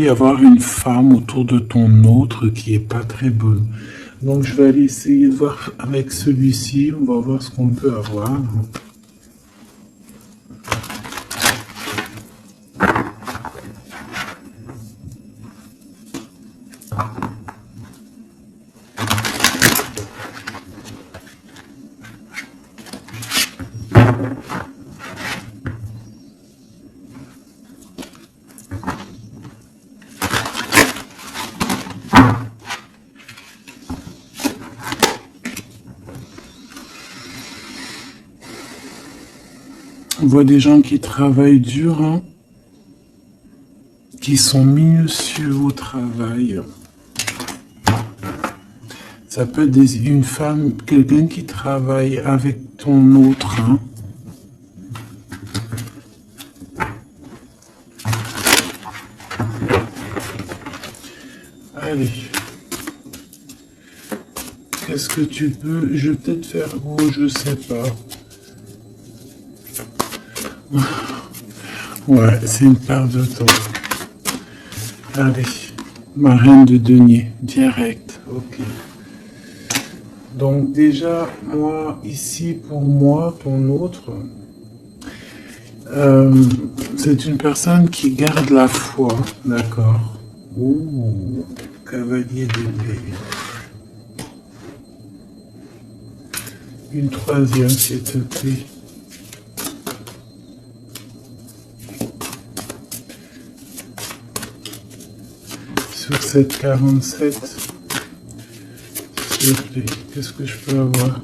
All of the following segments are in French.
y avoir une femme autour de ton autre qui est pas très bonne. Donc je vais aller essayer de voir avec celui-ci, on va voir ce qu'on peut avoir. On voit des gens qui travaillent dur, hein, qui sont minutieux au travail. Ça peut être une femme, quelqu'un qui travaille avec ton autre. Hein. Allez. Qu'est-ce que tu peux... Je vais peut-être faire... Oh, je sais pas. Ouais, c'est une perte de temps. Allez. Ma reine de denier. Direct. Ok. Donc déjà, moi, ici, pour moi, ton autre, c'est une personne qui garde la foi, d'accord. Ouh, cavalier d'épée. Une troisième, s'il te plaît. Sur cette 47. S'il te plaît, qu'est-ce que je peux avoir?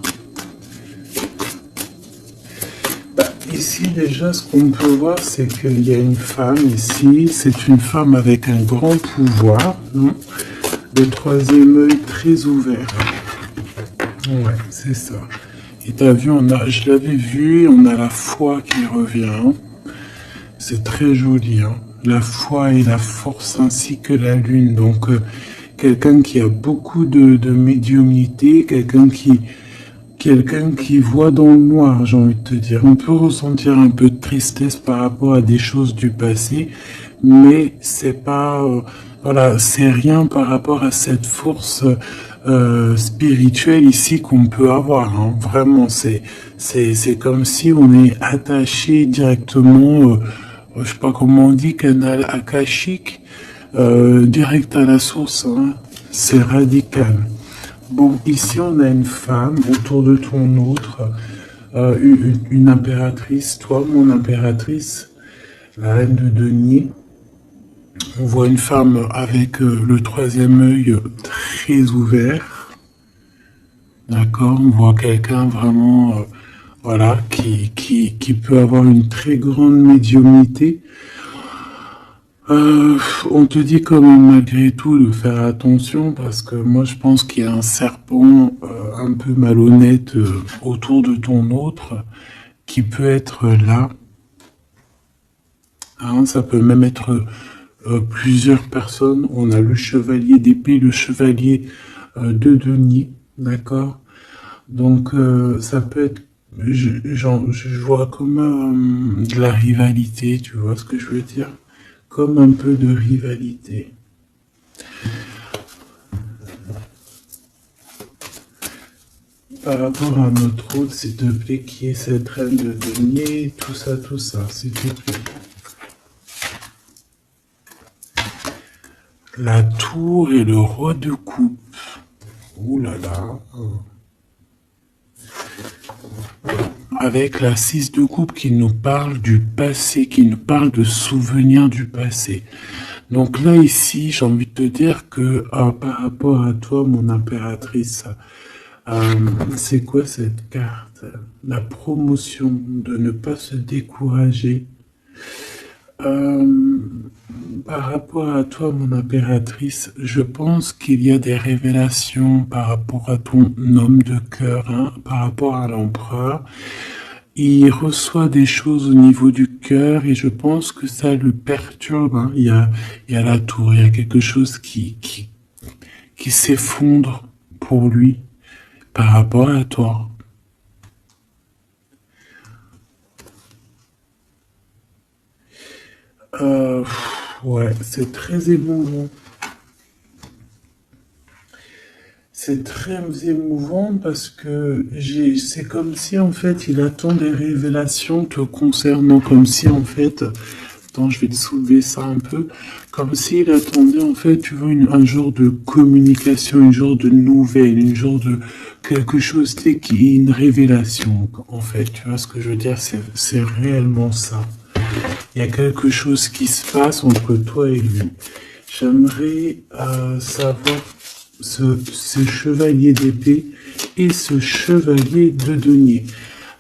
Ici, déjà, ce qu'on peut voir, c'est qu'il y a une femme ici. C'est une femme avec un grand pouvoir. Non, le troisième œil très ouvert. Ouais, c'est ça. Et t'as vu, je l'avais vu, on a la foi qui revient. C'est très joli, hein. La foi et la force ainsi que la lune. Donc, quelqu'un qui a beaucoup de médiumnité, quelqu'un qui voit dans le noir, j'ai envie de te dire. On peut ressentir un peu de tristesse par rapport à des choses du passé, mais c'est pas, voilà, c'est rien par rapport à cette force spirituelle ici qu'on peut avoir. Hein. Vraiment, c'est comme si on est attaché directement, je sais pas comment on dit, canal akashique, direct à la source. Hein. C'est radical. Bon, ici on a une femme autour de ton autre, une impératrice, toi mon impératrice, la reine de denier. On voit une femme avec le troisième œil très ouvert, d'accord. On voit quelqu'un vraiment, voilà, qui peut avoir une très grande médiumnité. On te dit quand même malgré tout de faire attention parce que moi je pense qu'il y a un serpent un peu malhonnête autour de ton autre qui peut être là. Hein, ça peut même être plusieurs personnes. On a le chevalier d'épée, le chevalier de denier, d'accord. Donc ça peut être, je vois comme de la rivalité, tu vois ce que je veux dire? Comme un peu de rivalité. Par rapport à notre autre, s'il te plaît, qui est cette reine de denier, tout ça, s'il te plaît. La tour et le roi de coupe. Ouh là là. Avec la 6 de coupe qui nous parle du passé, qui nous parle de souvenirs du passé. Donc là, ici, j'ai envie de te dire que par rapport à toi, mon impératrice, c'est quoi cette carte? La promotion, de ne pas se décourager. Par rapport à toi, mon impératrice, je pense qu'il y a des révélations par rapport à ton homme de cœur, hein, par rapport à l'empereur. Il reçoit des choses au niveau du cœur et je pense que ça le perturbe. Hein. Il y a la tour, il y a quelque chose qui s'effondre pour lui par rapport à toi. Ouais, c'est très émouvant. C'est très émouvant parce que c'est comme si en fait il attend des révélations te concernant, comme si en fait, attends, je vais te soulever ça un peu, comme s'il attendait en fait, tu vois, un genre de communication, une genre de nouvelle, une genre de quelque chose, tu sais, qui est une révélation en fait, tu vois ce que je veux dire, c'est réellement ça. Il y a quelque chose qui se passe entre toi et lui. J'aimerais savoir ce chevalier d'épée et ce chevalier de denier.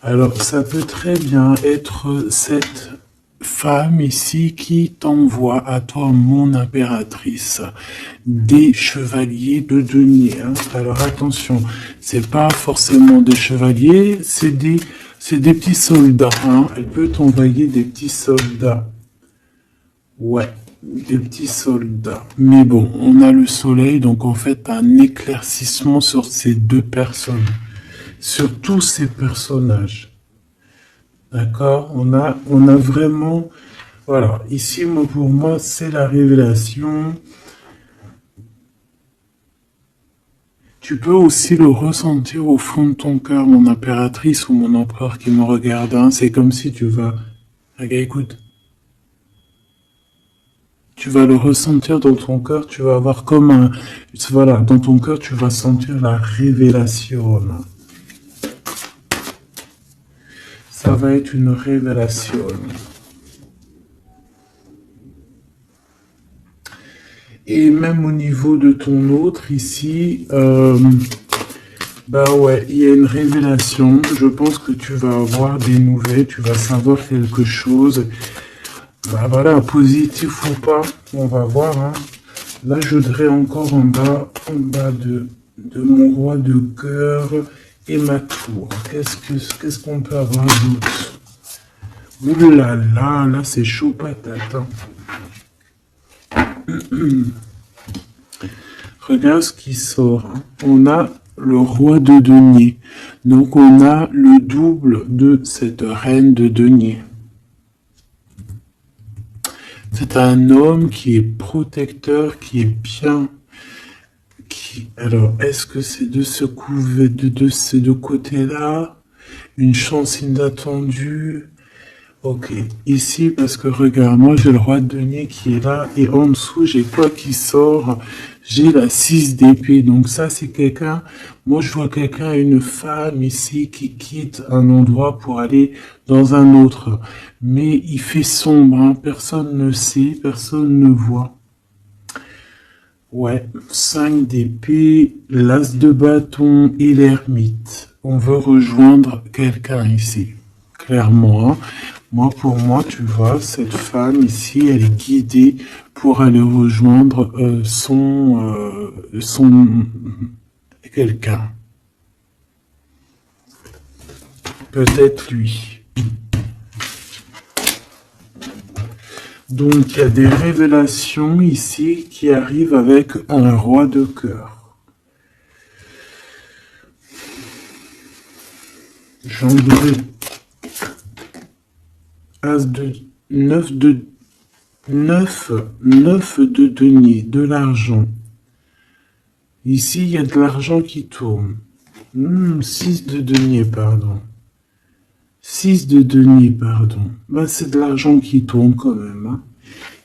Alors, ça peut très bien être cette femme ici qui t'envoie à toi, mon impératrice, des chevaliers de denier. Hein. Alors, attention, c'est pas forcément des chevaliers, c'est des petits soldats. Hein. Elle peut t'envoyer des petits soldats. Ouais, des petits soldats. Mais bon, on a le soleil, donc en fait, un éclaircissement sur ces deux personnes, sur tous ces personnages. D'accord? On a vraiment, voilà. Ici, moi, pour moi, c'est la révélation. Tu peux aussi le ressentir au fond de ton cœur, mon impératrice ou mon empereur qui me regarde. Hein. C'est comme si tu vas, regarde, écoute. Tu vas le ressentir dans ton cœur, tu vas avoir comme un... Voilà, dans ton cœur, tu vas sentir la révélation. Ça va être une révélation. Et même au niveau de ton autre, ici, bah ouais, il y a une révélation. Je pense que tu vas avoir des nouvelles, tu vas savoir quelque chose. Bah voilà, positif ou pas, on va voir. Hein. Là, je voudrais encore en bas de mon roi de cœur et ma tour. Qu'est-ce qu'on peut avoir d'autre? Ouh là là, là c'est chaud patate. Hein. Regarde ce qui sort. Hein. On a le roi de denier. Donc on a le double de cette reine de denier. C'est un homme qui est protecteur, qui est bien. Alors, est-ce que c'est de ces deux côtés-là? Une chance inattendue? Ok. Ici, parce que regarde, moi j'ai le roi de denier qui est là, et en dessous, j'ai quoi qui sort? J'ai la 6 d'épée. Donc ça, c'est quelqu'un, moi je vois quelqu'un, une femme ici qui quitte un endroit pour aller dans un autre. Mais il fait sombre, hein. Personne ne sait, personne ne voit. Ouais, 5 d'épée, l'as de bâton et l'ermite. On veut rejoindre quelqu'un ici, clairement. Hein. Moi, pour moi, tu vois, cette femme ici, elle est guidée pour aller rejoindre son quelqu'un. Peut-être lui. Donc, il y a des révélations ici qui arrivent avec un roi de cœur. J'en voudrais As de 9 de denier, de l'argent. Ici, il y a de l'argent qui tourne. 6 de denier, pardon. 6 de denier, pardon. Bah, c'est de l'argent qui tourne quand même. Hein.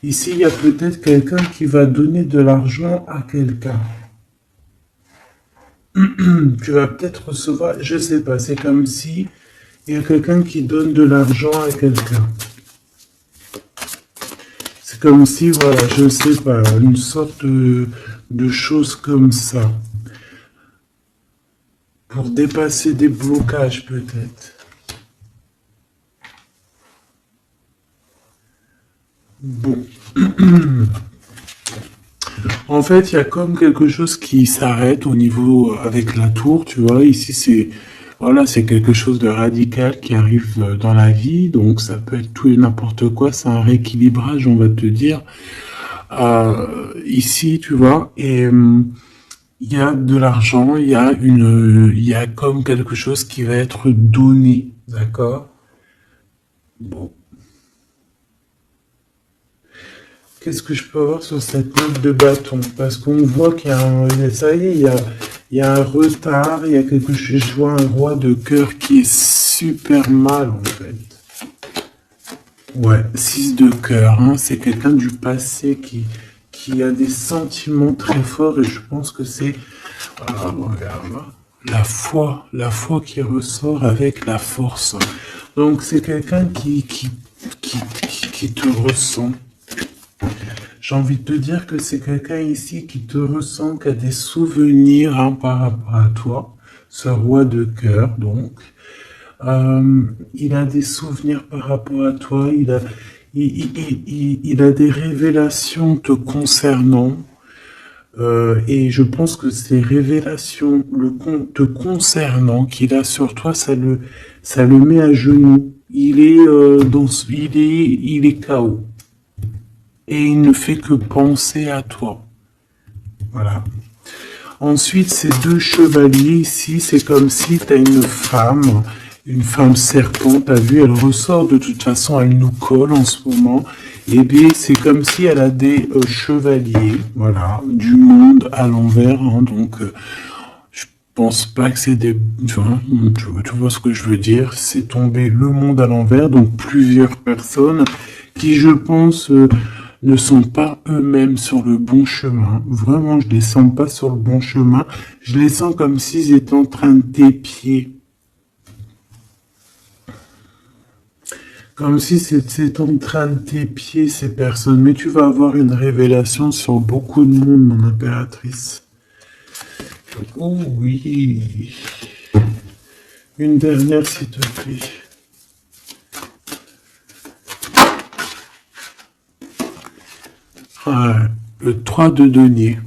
Ici, il y a peut-être quelqu'un qui va donner de l'argent à quelqu'un. Tu vas peut-être recevoir, je sais pas, c'est comme si il y a quelqu'un qui donne de l'argent à quelqu'un. C'est comme si, voilà, je sais pas, une sorte de chose comme ça. Pour dépasser des blocages, peut-être. Bon. En fait, il y a comme quelque chose qui s'arrête au niveau avec la tour, tu vois. Ici, c'est voilà, c'est quelque chose de radical qui arrive dans la vie, donc ça peut être tout et n'importe quoi. C'est un rééquilibrage, on va te dire. Ici, tu vois, et il y a de l'argent, il y a comme quelque chose qui va être donné, d'accord? Bon. qu'est-ce que je peux avoir sur cette note de bâton? Parce qu'on voit qu'il y a ça y est, il y a un retard, il y a quelque chose, je vois un roi de cœur qui est super mal, en fait. Ouais, 6 de cœur, hein, c'est quelqu'un du passé qui a des sentiments très forts et je pense que c'est, regarde, la foi qui ressort avec la force. Donc c'est quelqu'un qui te ressent. J'ai envie de te dire que c'est quelqu'un ici qui te ressent, qui a des souvenirs hein, par rapport à toi, ce roi de cœur donc. Il a des souvenirs par rapport à toi, il a des révélations te concernant. Et je pense que ces révélations te concernant qu'il a sur toi, ça le met à genoux. Il est KO. Et il ne fait que penser à toi. Voilà. Ensuite, ces 2 chevaliers ici, c'est comme si tu as une femme serpent, t'as vu, elle ressort de toute façon, elle nous colle en ce moment. Et bien, c'est comme si elle a des chevaliers, voilà, du monde à l'envers. Hein, donc, je pense pas que c'est des... Tu vois ce que je veux dire? C'est tombé le monde à l'envers, donc plusieurs personnes qui, je pense... ne sont pas eux-mêmes sur le bon chemin. Vraiment, je les sens pas sur le bon chemin. Je les sens comme s'ils étaient en train d'épier. Comme si c'est en train de t'épier ces personnes. Mais tu vas avoir une révélation sur beaucoup de monde, mon impératrice. Oh oui. Une dernière, s'il te plaît. Le 3 de denier.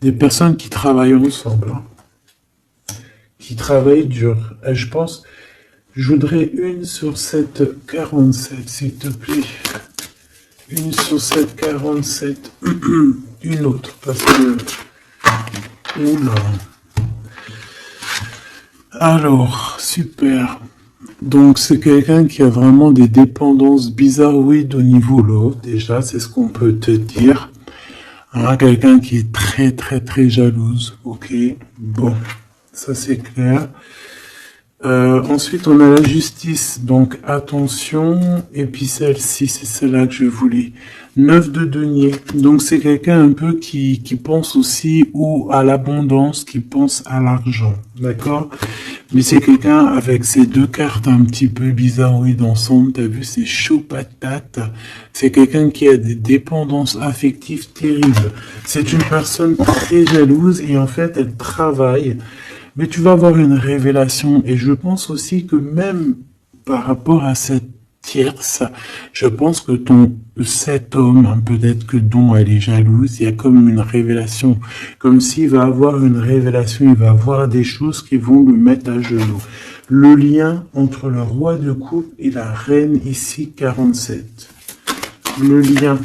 Des personnes qui travaillent ensemble. Hein. Qui travaillent dur. Et je pense, je voudrais une sur cette 47, s'il te plaît. Une sur cette 47. Une autre, parce que... Oula. Alors, super. Donc, c'est quelqu'un qui a vraiment des dépendances bizarroïdes au niveau love, déjà, c'est ce qu'on peut te dire. Hein, quelqu'un qui est très, très, très jalouse, ok. Bon, ça c'est clair. Ensuite, on a la justice, donc attention, et puis celle-ci, c'est celle-là que je voulais. 9 de denier, donc c'est quelqu'un un peu qui pense aussi à l'abondance, qui pense à l'argent, d'accord? Mais c'est quelqu'un avec ces 2 cartes un petit peu bizarroïdes ensemble, t'as vu, c'est chaud patate. C'est quelqu'un qui a des dépendances affectives terribles. C'est une personne très jalouse et en fait, elle travaille. Mais tu vas avoir une révélation et je pense aussi que même par rapport à cette tierce, je pense que cet homme, hein, peut-être que dont elle est jalouse, il y a comme une révélation, comme s'il va avoir une révélation, il va avoir des choses qui vont le mettre à genoux. Le lien entre le roi de coupe et la reine ici 47. Le lien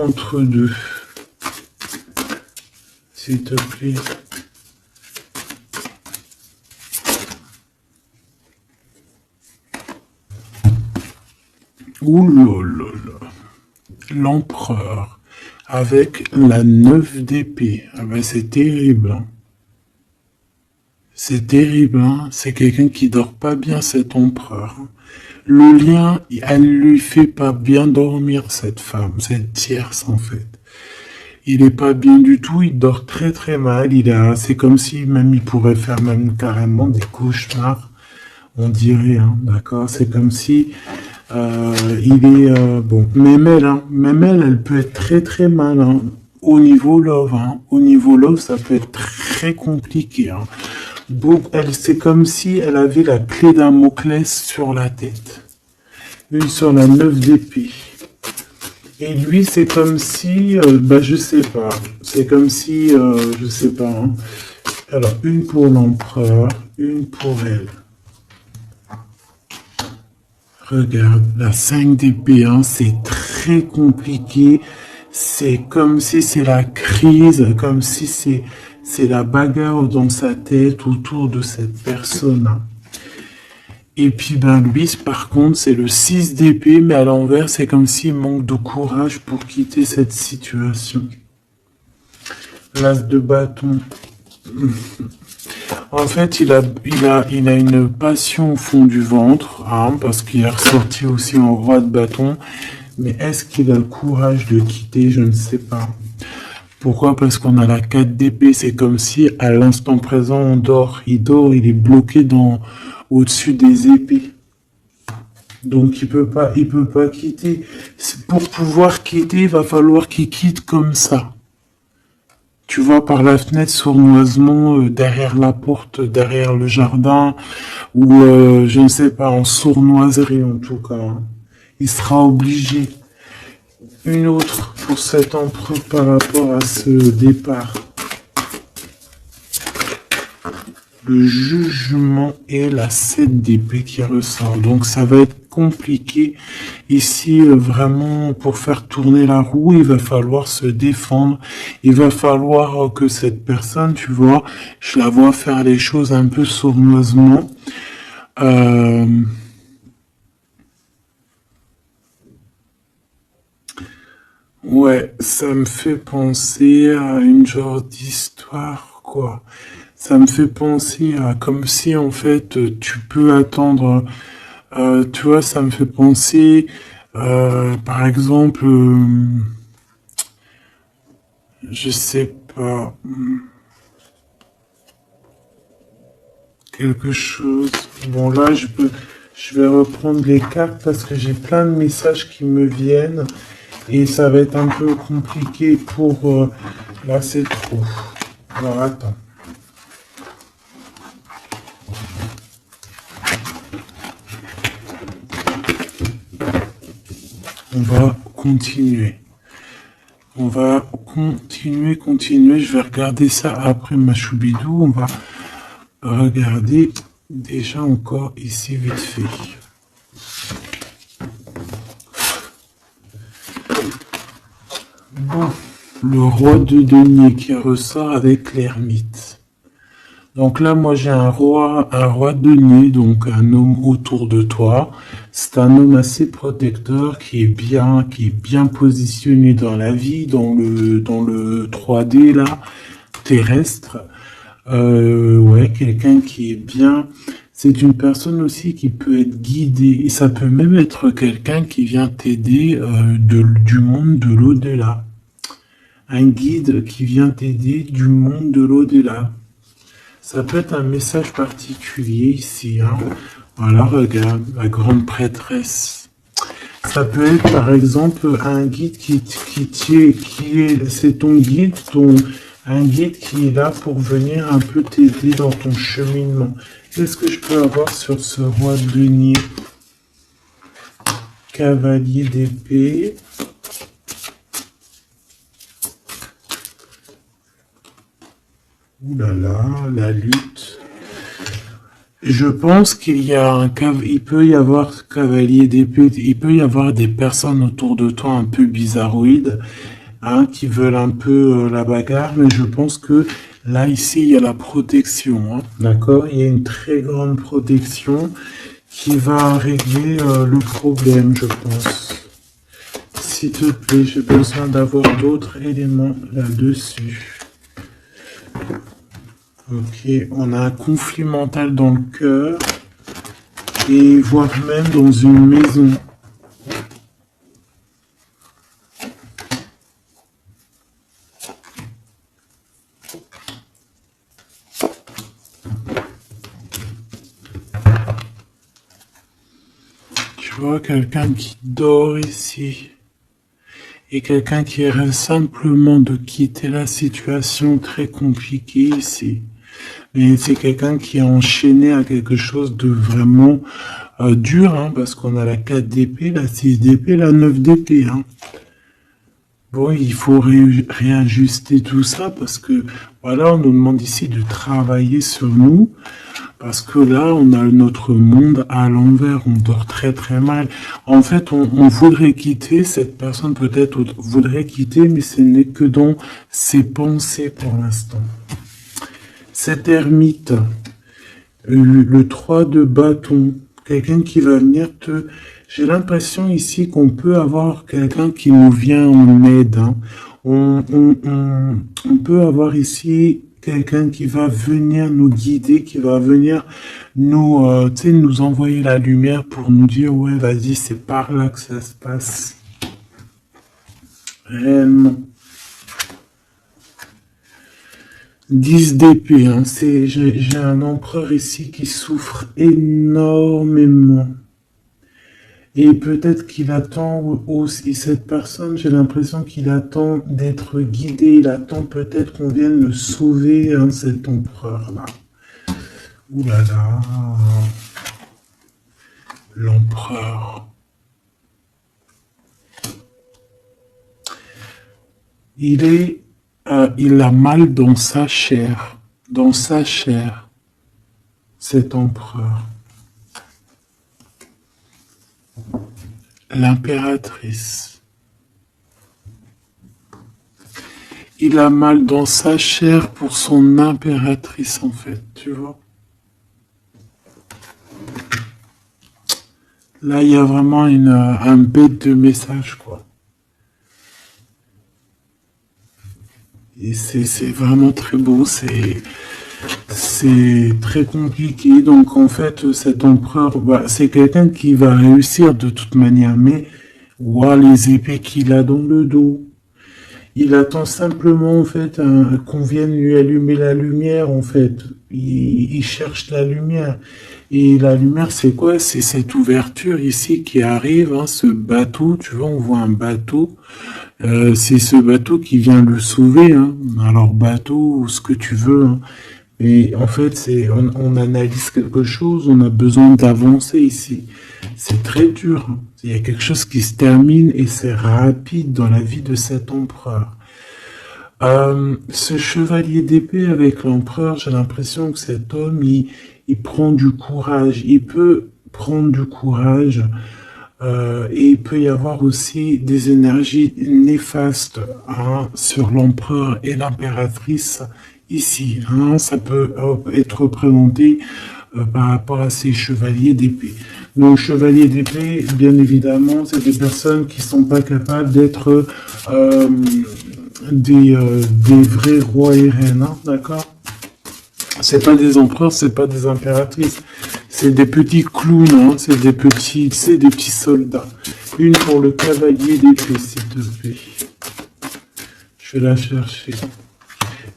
entre deux. S'il te plaît. Ouh là là là. L'empereur avec la 9 d'épée. Ah ben c'est terrible. Hein. C'est terrible. Hein. C'est quelqu'un qui dort pas bien, cet empereur. Le lien, elle lui fait pas bien dormir, cette femme, cette tierce en fait. Il est pas bien du tout, il dort très très mal. C'est comme si même il pourrait faire même carrément des cauchemars. On dirait, hein, d'accord. C'est comme si bon. Même elle peut être très très mal. Hein, au niveau love, hein. Au niveau love, ça peut être très compliqué. Hein. C'est comme si elle avait la clé d'un Damoclès sur la tête. Une sur la 9 d'épée. Et lui, c'est comme si, je sais pas. C'est comme si, je sais pas. Hein. Alors, une pour l'empereur, une pour elle. Regarde, la 5 d'épée, hein, c'est très compliqué. C'est comme si c'est la crise, comme si c'est la bagarre dans sa tête autour de cette personne. Et puis, ben, lui, par contre, c'est le 6 d'épée, mais à l'envers, c'est comme s'il manque de courage pour quitter cette situation. L'as de bâton. En fait, il a une passion au fond du ventre, hein, parce qu'il est ressorti aussi en roi de bâton. Mais est-ce qu'il a le courage de quitter? Je ne sais pas. Pourquoi? Parce qu'on a la 4 d'épée. C'est comme si, à l'instant présent, on dort. Il est bloqué au-dessus des épées. Donc, il peut pas quitter. Pour pouvoir quitter, il va falloir qu'il quitte comme ça. Tu vois, par la fenêtre, sournoisement, derrière la porte, derrière le jardin, ou je ne sais pas, en sournoiserie en tout cas, hein. Il sera obligé. Une autre pour cet empereur par rapport à ce départ. Le jugement et la 7 d'épée qui ressort. Donc ça va être compliqué. Ici, vraiment, pour faire tourner la roue, il va falloir se défendre. Il va falloir que cette personne, tu vois, je la vois faire les choses un peu sournoisement. Ouais, ça me fait penser à une genre d'histoire, quoi. Ça me fait penser à comme si, en fait, tu peux attendre. Tu vois, ça me fait penser, par exemple, je sais pas, quelque chose. Bon, là, je vais reprendre les cartes parce que j'ai plein de messages qui me viennent et ça va être un peu compliqué pour. Là, c'est trop. Alors, attends. On va continuer. On va continuer. Je vais regarder ça après ma choubidou. On va regarder déjà encore ici vite fait. Bon, le roi de denier qui ressort avec l'ermite. Donc là, moi j'ai un roi de denier, donc un homme autour de toi. C'est un homme assez protecteur qui est bien positionné dans la vie, dans le 3D là, terrestre. Ouais, quelqu'un qui est bien. C'est une personne aussi qui peut être guidée. Et ça peut même être quelqu'un qui vient t'aider du monde de l'au-delà. Un guide qui vient t'aider du monde de l'au-delà. Ça peut être un message particulier ici, hein. Voilà, regarde, la grande prêtresse. Ça peut être par exemple un guide c'est ton guide, un guide qui est là pour venir un peu t'aider dans ton cheminement. Qu'est-ce que je peux avoir sur ce roi de denier? Cavalier d'épée. Ouh là là, la lutte. Je pense il peut y avoir cavalier d'épée, il peut y avoir des personnes autour de toi un peu bizarroïdes, hein, qui veulent un peu la bagarre, mais je pense que là, ici, il y a la protection, hein, d'accord? Il y a une très grande protection qui va régler le problème, je pense. S'il te plaît, j'ai besoin d'avoir d'autres éléments là-dessus. Ok, on a un conflit mental dans le cœur et voire même dans une maison. Tu vois, quelqu'un qui dort ici et quelqu'un qui rêve simplement de quitter la situation très compliquée ici. Mais c'est quelqu'un qui est enchaîné à quelque chose de vraiment dur, hein, parce qu'on a la 4 d'épée, la 6 d'épée, la 9 d'épée. Hein. Bon, il faut réajuster tout ça parce que, voilà, on nous demande ici de travailler sur nous. Parce que là, on a notre monde à l'envers, on dort très très mal. En fait, on voudrait quitter, cette personne peut-être voudrait quitter, mais ce n'est que dans ses pensées pour l'instant. Cet ermite, le 3 de bâton, quelqu'un qui va venir te... J'ai l'impression ici qu'on peut avoir quelqu'un qui nous vient en aide. Hein. On peut avoir ici quelqu'un qui va venir nous guider, qui va venir nous, tu sais, nous envoyer la lumière pour nous dire, ouais, vas-y, c'est par là que ça se passe. Réellement. 10 d'épée, hein. J'ai un empereur ici qui souffre énormément. Et peut-être qu'il attend aussi, cette personne, j'ai l'impression qu'il attend d'être guidé, il attend peut-être qu'on vienne le sauver, hein, cet empereur-là. Ouh là là, l'empereur. Il a mal dans sa chair, cet empereur. L'impératrice. Il a mal dans sa chair pour son impératrice, en fait, tu vois. Là, il y a vraiment un bête de message, quoi. Et c'est vraiment très beau, c'est très compliqué. Donc en fait, cet empereur, bah, c'est quelqu'un qui va réussir de toute manière, mais voir les épées qu'il a dans le dos. Il attend simplement en fait qu'on vienne lui allumer la lumière en fait. Il cherche la lumière. Et la lumière, c'est quoi? C'est cette ouverture ici qui arrive, hein, ce bateau. Tu vois, on voit un bateau. C'est ce bateau qui vient le sauver. Hein. Alors bateau ou ce que tu veux. Hein. Et en fait, on analyse quelque chose, on a besoin d'avancer ici. C'est très dur. Hein. Il y a quelque chose qui se termine et c'est rapide dans la vie de cet empereur. Ce chevalier d'épée avec l'empereur, j'ai l'impression que cet homme, il prend du courage. Il peut prendre du courage. Et il peut y avoir aussi des énergies néfastes, hein, sur l'empereur et l'impératrice ici. Hein, ça peut être représenté par rapport à ces chevaliers d'épée. Donc, chevaliers d'épée, bien évidemment, c'est des personnes qui sont pas capables d'être des vrais rois et reines, hein, d'accord? C'est pas des empereurs, c'est pas des impératrices. C'est des petits clowns, hein, c'est des petits soldats. Une pour le cavalier d'épée, s'il te plaît. Je vais la chercher.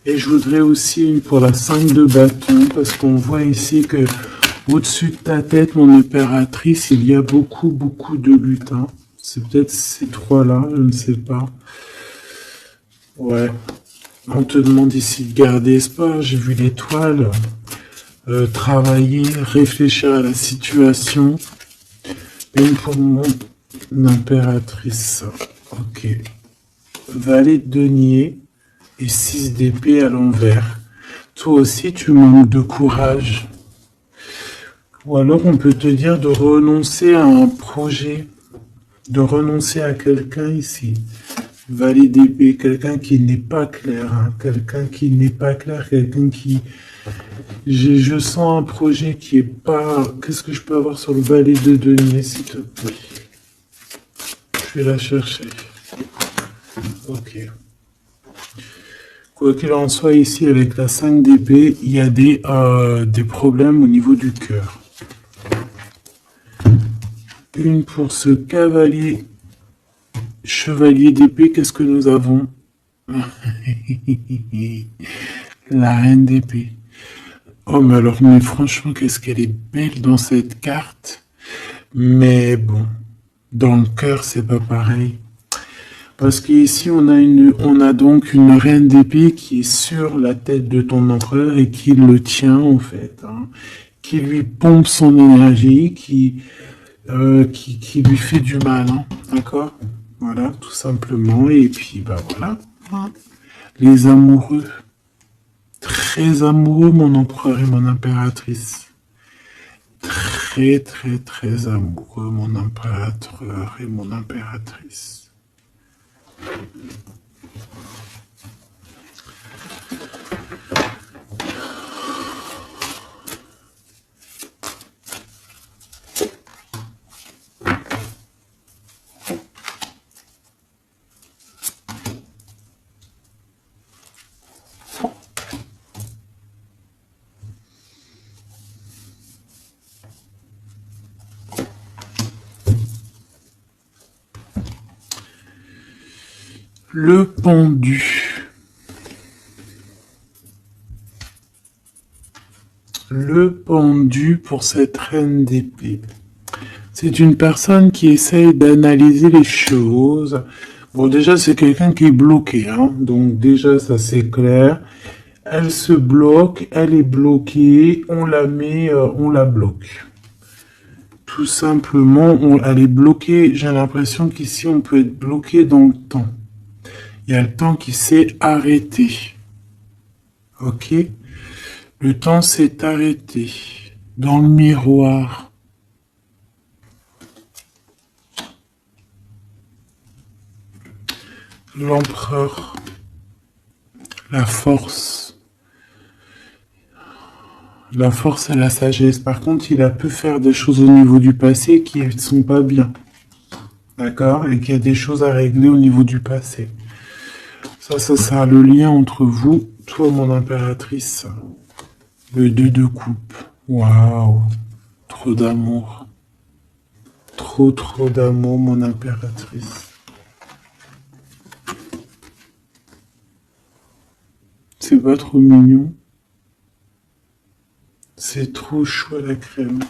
Et je voudrais aussi une pour la 5 de bâton, parce qu'on voit ici que au-dessus de ta tête, mon impératrice, il y a beaucoup de luttes. Hein. C'est peut-être ces trois-là, je ne sais pas. Ouais. On te demande ici de garder espoir. J'ai vu l'étoile. Travailler, réfléchir à la situation. Une pour mon impératrice. Ok. Valet de denier et 6 d'épée à l'envers. Toi aussi, tu manques de courage. Ou alors, on peut te dire de renoncer à un projet, de renoncer à quelqu'un ici. Valet d'épée, quelqu'un qui n'est pas clair, hein, quelqu'un qui n'est pas clair, quelqu'un qui... Je sens un projet qui est pas... Qu'est-ce que je peux avoir sur le valet de denier, s'il te plaît? Je vais la chercher. Ok. Quoi qu'il en soit, ici, avec la 5 d'épée, il y a des problèmes au niveau du cœur. Une pour ce cavalier... Chevalier d'épée, qu'est-ce que nous avons? La reine d'épée. Oh, mais franchement, qu'est-ce qu'elle est belle dans cette carte. Mais bon, dans le cœur, c'est pas pareil. Parce qu'ici, on a donc une reine d'épée qui est sur la tête de ton empereur et qui le tient, en fait. Hein, qui lui pompe son énergie, qui lui fait du mal. Hein, d'accord? Voilà, tout simplement. Et puis, bah voilà. Les amoureux. Très amoureux, mon empereur et mon impératrice. Très, très, très amoureux, mon impérateur et mon impératrice. Le pendu. Le pendu pour cette reine d'épée. C'est une personne qui essaye d'analyser les choses. Bon, déjà, c'est quelqu'un qui est bloqué, hein. Donc, déjà, ça, c'est clair. Elle se bloque, elle est bloquée, on la met, on la bloque. Tout simplement, elle est bloquée. J'ai l'impression qu'ici, on peut être bloqué dans le temps. Il y a le temps qui s'est arrêté. Ok? Le temps s'est arrêté. Dans le miroir. L'empereur, la force et la sagesse. Par contre, il a pu faire des choses au niveau du passé qui ne sont pas bien. D'accord? Et qu'il y a des choses à régler au niveau du passé. Ça sera le lien entre vous, toi, mon impératrice. Le 2 de coupe. Waouh! Trop d'amour. Trop d'amour, mon impératrice. C'est pas trop mignon. C'est trop chaud à la crème.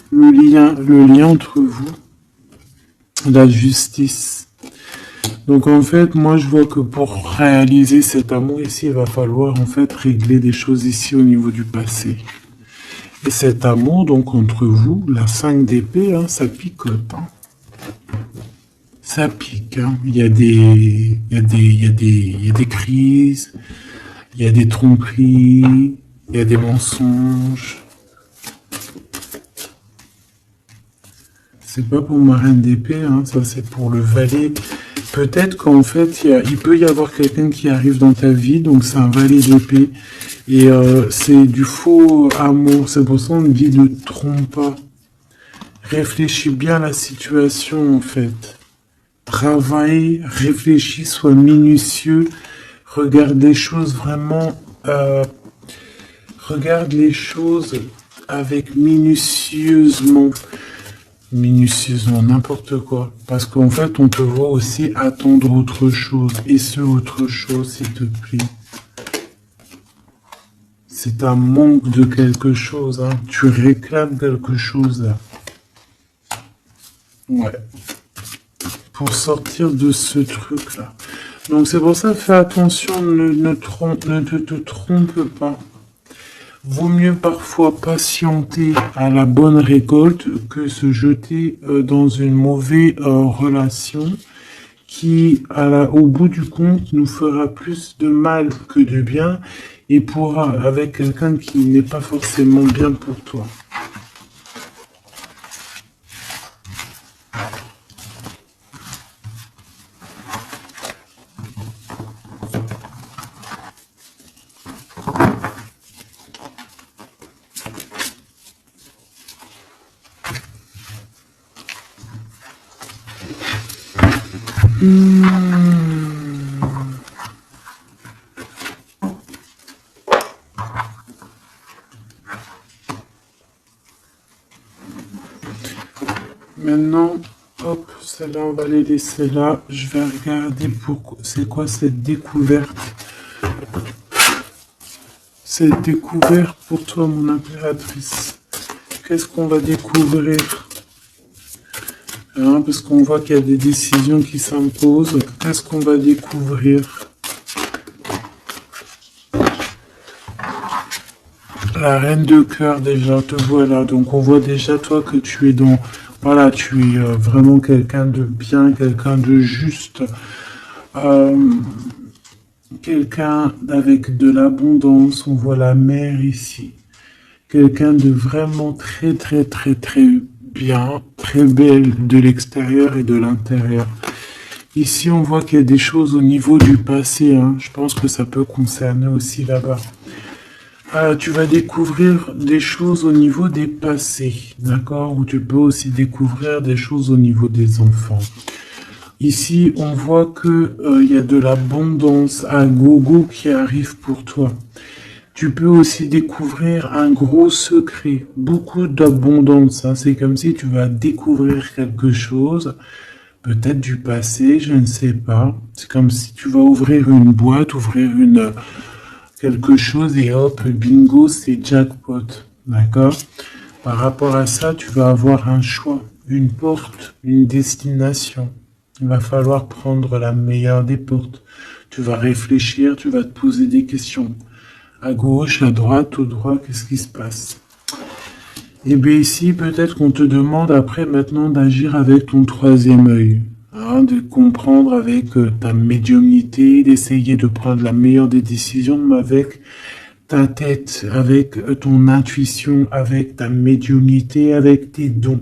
Le lien entre vous, la justice. Donc en fait, moi je vois que pour réaliser cet amour ici, il va falloir en fait régler des choses ici au niveau du passé. Et cet amour, donc entre vous, la 5 d'épée, hein, ça picote. Hein. Ça pique. Hein. Il y a des crises. Il y a des tromperies, il y a des mensonges. C'est pas pour ma reine d'épée, hein, ça c'est pour le valet. Peut-être qu'en fait, il peut y avoir quelqu'un qui arrive dans ta vie, donc c'est un valet d'épée. Et c'est du faux amour, c'est pour ça qu'on dit ne trompe pas. Réfléchis bien à la situation en fait. Travaille, réfléchis, sois minutieux. Regarde les choses vraiment, regarde les choses avec minutieusement, n'importe quoi. Parce qu'en fait, on te voit aussi attendre autre chose. Et ce autre chose, s'il te plaît. C'est un manque de quelque chose, hein. Tu réclames quelque chose, là. Ouais. Pour sortir de ce truc-là. Donc c'est pour ça, fais attention, ne te trompe pas. Vaut mieux parfois patienter à la bonne récolte que se jeter dans une mauvaise relation qui, au bout du compte, nous fera plus de mal que de bien et avec quelqu'un qui n'est pas forcément bien pour toi. Maintenant, hop, celle-là, on va les laisser là. Je vais regarder c'est quoi cette découverte. Cette découverte pour toi, mon impératrice. Qu'est-ce qu'on va découvrir? Hein, parce qu'on voit qu'il y a des décisions qui s'imposent. Qu'est-ce qu'on va découvrir? La reine de cœur, déjà, te voilà. Donc, on voit déjà, toi, que tu es dans... Voilà, tu es vraiment quelqu'un de bien, quelqu'un de juste. Quelqu'un avec de l'abondance. On voit la mer ici. Quelqu'un de vraiment très bien, très belle de l'extérieur et de l'intérieur. Ici, on voit qu'il y a des choses au niveau du passé. Hein. Je pense que ça peut concerner aussi là-bas. Tu vas découvrir des choses au niveau des passés, d'accord? Ou tu peux aussi découvrir des choses au niveau des enfants. Ici, on voit que y a de l'abondance, un gogo qui arrive pour toi. Tu peux aussi découvrir un gros secret, beaucoup d'abondance. Hein. C'est comme si tu vas découvrir quelque chose peut-être du passé, je ne sais pas. C'est comme si tu vas ouvrir une boîte, ouvrir quelque chose et hop, bingo, c'est jackpot. D'accord? Par rapport à ça, tu vas avoir un choix, une porte, une destination. Il va falloir prendre la meilleure des portes. Tu vas réfléchir, tu vas te poser des questions. À gauche, à droite, au droit, qu'est-ce qui se passe? Et bien ici, peut-être qu'on te demande après maintenant d'agir avec ton troisième œil. Hein, de comprendre avec ta médiumnité, d'essayer de prendre la meilleure des décisions, mais avec ta tête, avec ton intuition, avec ta médiumnité, avec tes dons.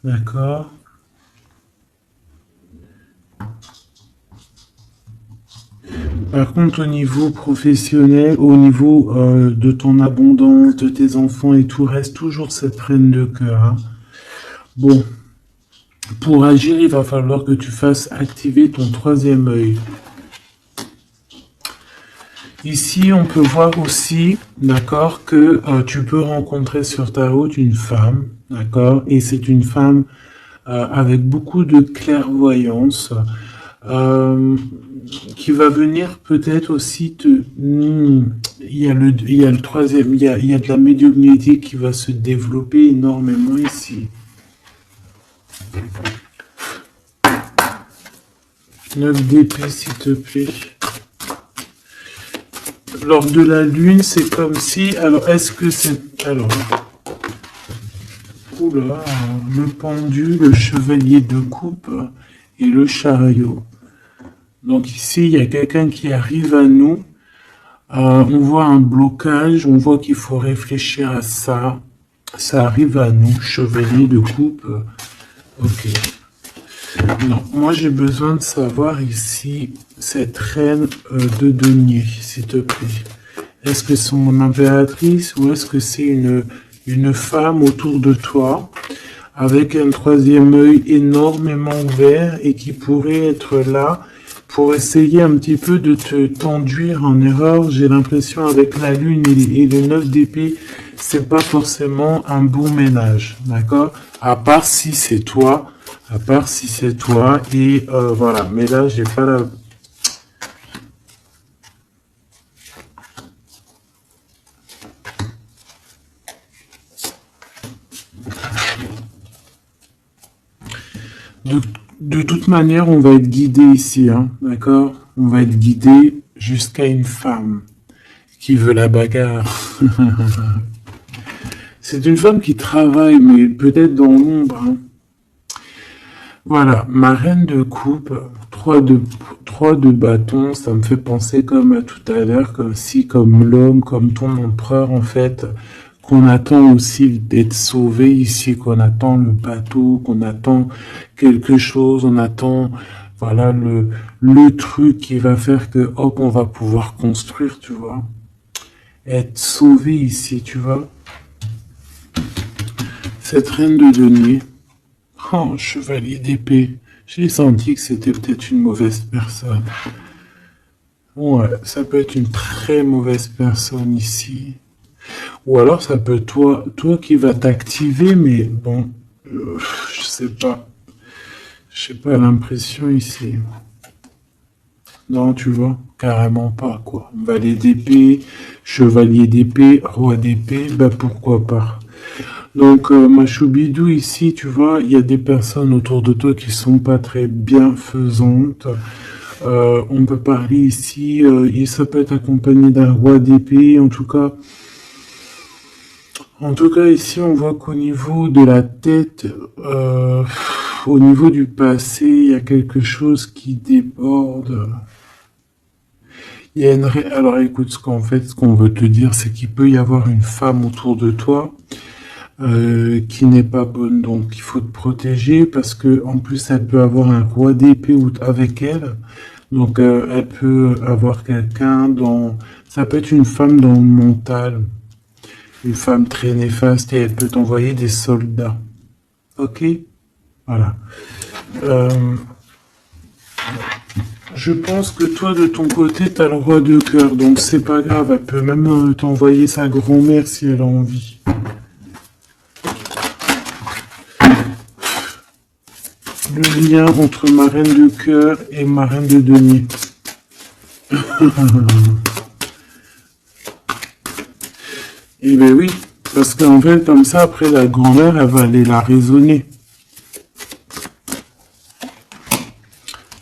D'accord? Par contre, au niveau professionnel, au niveau de ton abondance, de tes enfants et tout, reste toujours cette reine de cœur. Hein. Bon, pour agir, il va falloir que tu fasses activer ton troisième œil. Ici, on peut voir aussi, d'accord, que tu peux rencontrer sur ta route une femme, d'accord, et c'est une femme avec beaucoup de clairvoyance, qui va venir peut-être aussi il y a le troisième, il y a de la médiumnité qui va se développer énormément ici. 9 d'épée, s'il te plaît. Lors de la lune, c'est comme si... Alors, est-ce que c'est... Alors... Oula, le pendu, le chevalier de coupe et le chariot. Donc ici, il y a quelqu'un qui arrive à nous. On voit un blocage, on voit qu'il faut réfléchir à ça. Ça arrive à nous, chevalier de coupe. Ok. Non, moi j'ai besoin de savoir ici, cette reine de denier, s'il te plaît. Est-ce que c'est mon impératrice ou est-ce que c'est une femme autour de toi avec un troisième œil énormément ouvert et qui pourrait être là pour essayer un petit peu de t'enduire en erreur? J'ai l'impression avec la lune et le 9 d'épée, c'est pas forcément un bon ménage, d'accord? À part si c'est toi. Et voilà, mais là, j'ai pas la... De toute manière, on va être guidé ici, hein, d'accord? On va être guidé jusqu'à une femme qui veut la bagarre. C'est une femme qui travaille, mais peut-être dans l'ombre, hein. Voilà, ma reine de coupe, 3 de bâton, ça me fait penser comme à tout à l'heure, comme l'homme, comme ton empereur en fait, qu'on attend aussi d'être sauvé ici, qu'on attend le bateau, qu'on attend quelque chose, on attend, voilà, le truc qui va faire que, hop, on va pouvoir construire, tu vois. Être sauvé ici, tu vois. Cette reine de denier. Oh, chevalier d'épée. J'ai senti que c'était peut-être une mauvaise personne. Ouais, ça peut être une très mauvaise personne ici. Ou alors ça peut toi qui va t'activer, mais bon, je sais pas. J'ai pas l'impression ici. Non, tu vois, carrément pas, quoi. Valet d'épée, chevalier d'épée, roi d'épée, bah pourquoi pas. Donc, ma choubidou, ici, tu vois, il y a des personnes autour de toi qui sont pas très bienfaisantes. On peut parler ici, ça peut être accompagné d'un roi d'épée, en tout cas, ici, on voit qu'au niveau de la tête, au niveau du passé, il y a quelque chose qui déborde. Il y a Alors, écoute, ce qu'on veut te dire, c'est qu'il peut y avoir une femme autour de toi, qui n'est pas bonne, donc il faut te protéger parce que en plus elle peut avoir un roi d'épée avec elle, donc elle peut avoir quelqu'un ça peut être une femme dans le mental, une femme très néfaste et elle peut t'envoyer des soldats, ok, voilà. Je pense que toi de ton côté t'as le roi de cœur, donc c'est pas grave, elle peut même t'envoyer sa grand-mère si elle a envie. le lien entre ma reine de cœur et ma reine de denier. Eh bien oui, parce qu'en fait, comme ça, après la grand-mère, elle va aller la raisonner.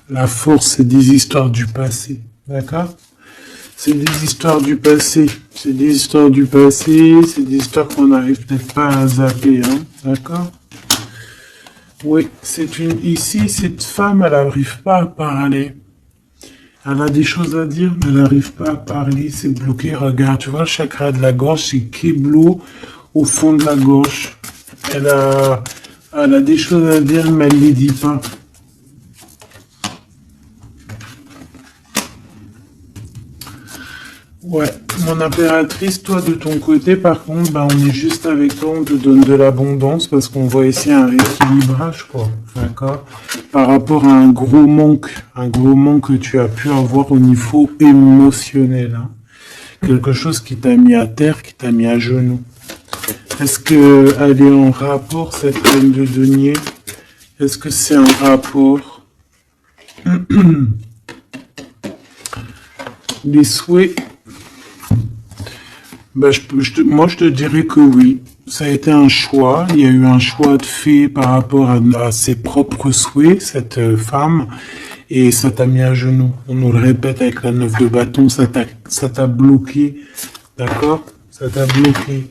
La force, c'est des histoires du passé, d'accord? C'est des histoires du passé, c'est des histoires du passé, c'est des histoires qu'on n'arrive peut-être pas à zapper, hein, d'accord? Oui, ici, cette femme, elle n'arrive pas à parler. Elle a des choses à dire, mais elle n'arrive pas à parler, c'est bloqué. Regarde, tu vois, le chakra de la gorge, c'est Keblo au fond de la gorge. Elle a des choses à dire, mais elle ne les dit pas. Ouais, mon impératrice, toi de ton côté, par contre, bah, on est juste avec toi, on te donne de l'abondance parce qu'on voit ici un rééquilibrage, quoi, d'accord? Par rapport à un gros manque que tu as pu avoir au niveau émotionnel, hein. Quelque chose qui t'a mis à terre, qui t'a mis à genoux. Est-ce que elle est en rapport, cette reine de denier? Est-ce que c'est un rapport? Les souhaits. Ben, moi, je te dirais que oui. Ça a été un choix. Il y a eu un choix de fait par rapport à ses propres souhaits, cette femme. Et ça t'a mis à genoux. On nous le répète avec la 9 de bâton, ça t'a bloqué. D'accord? Ça t'a bloqué.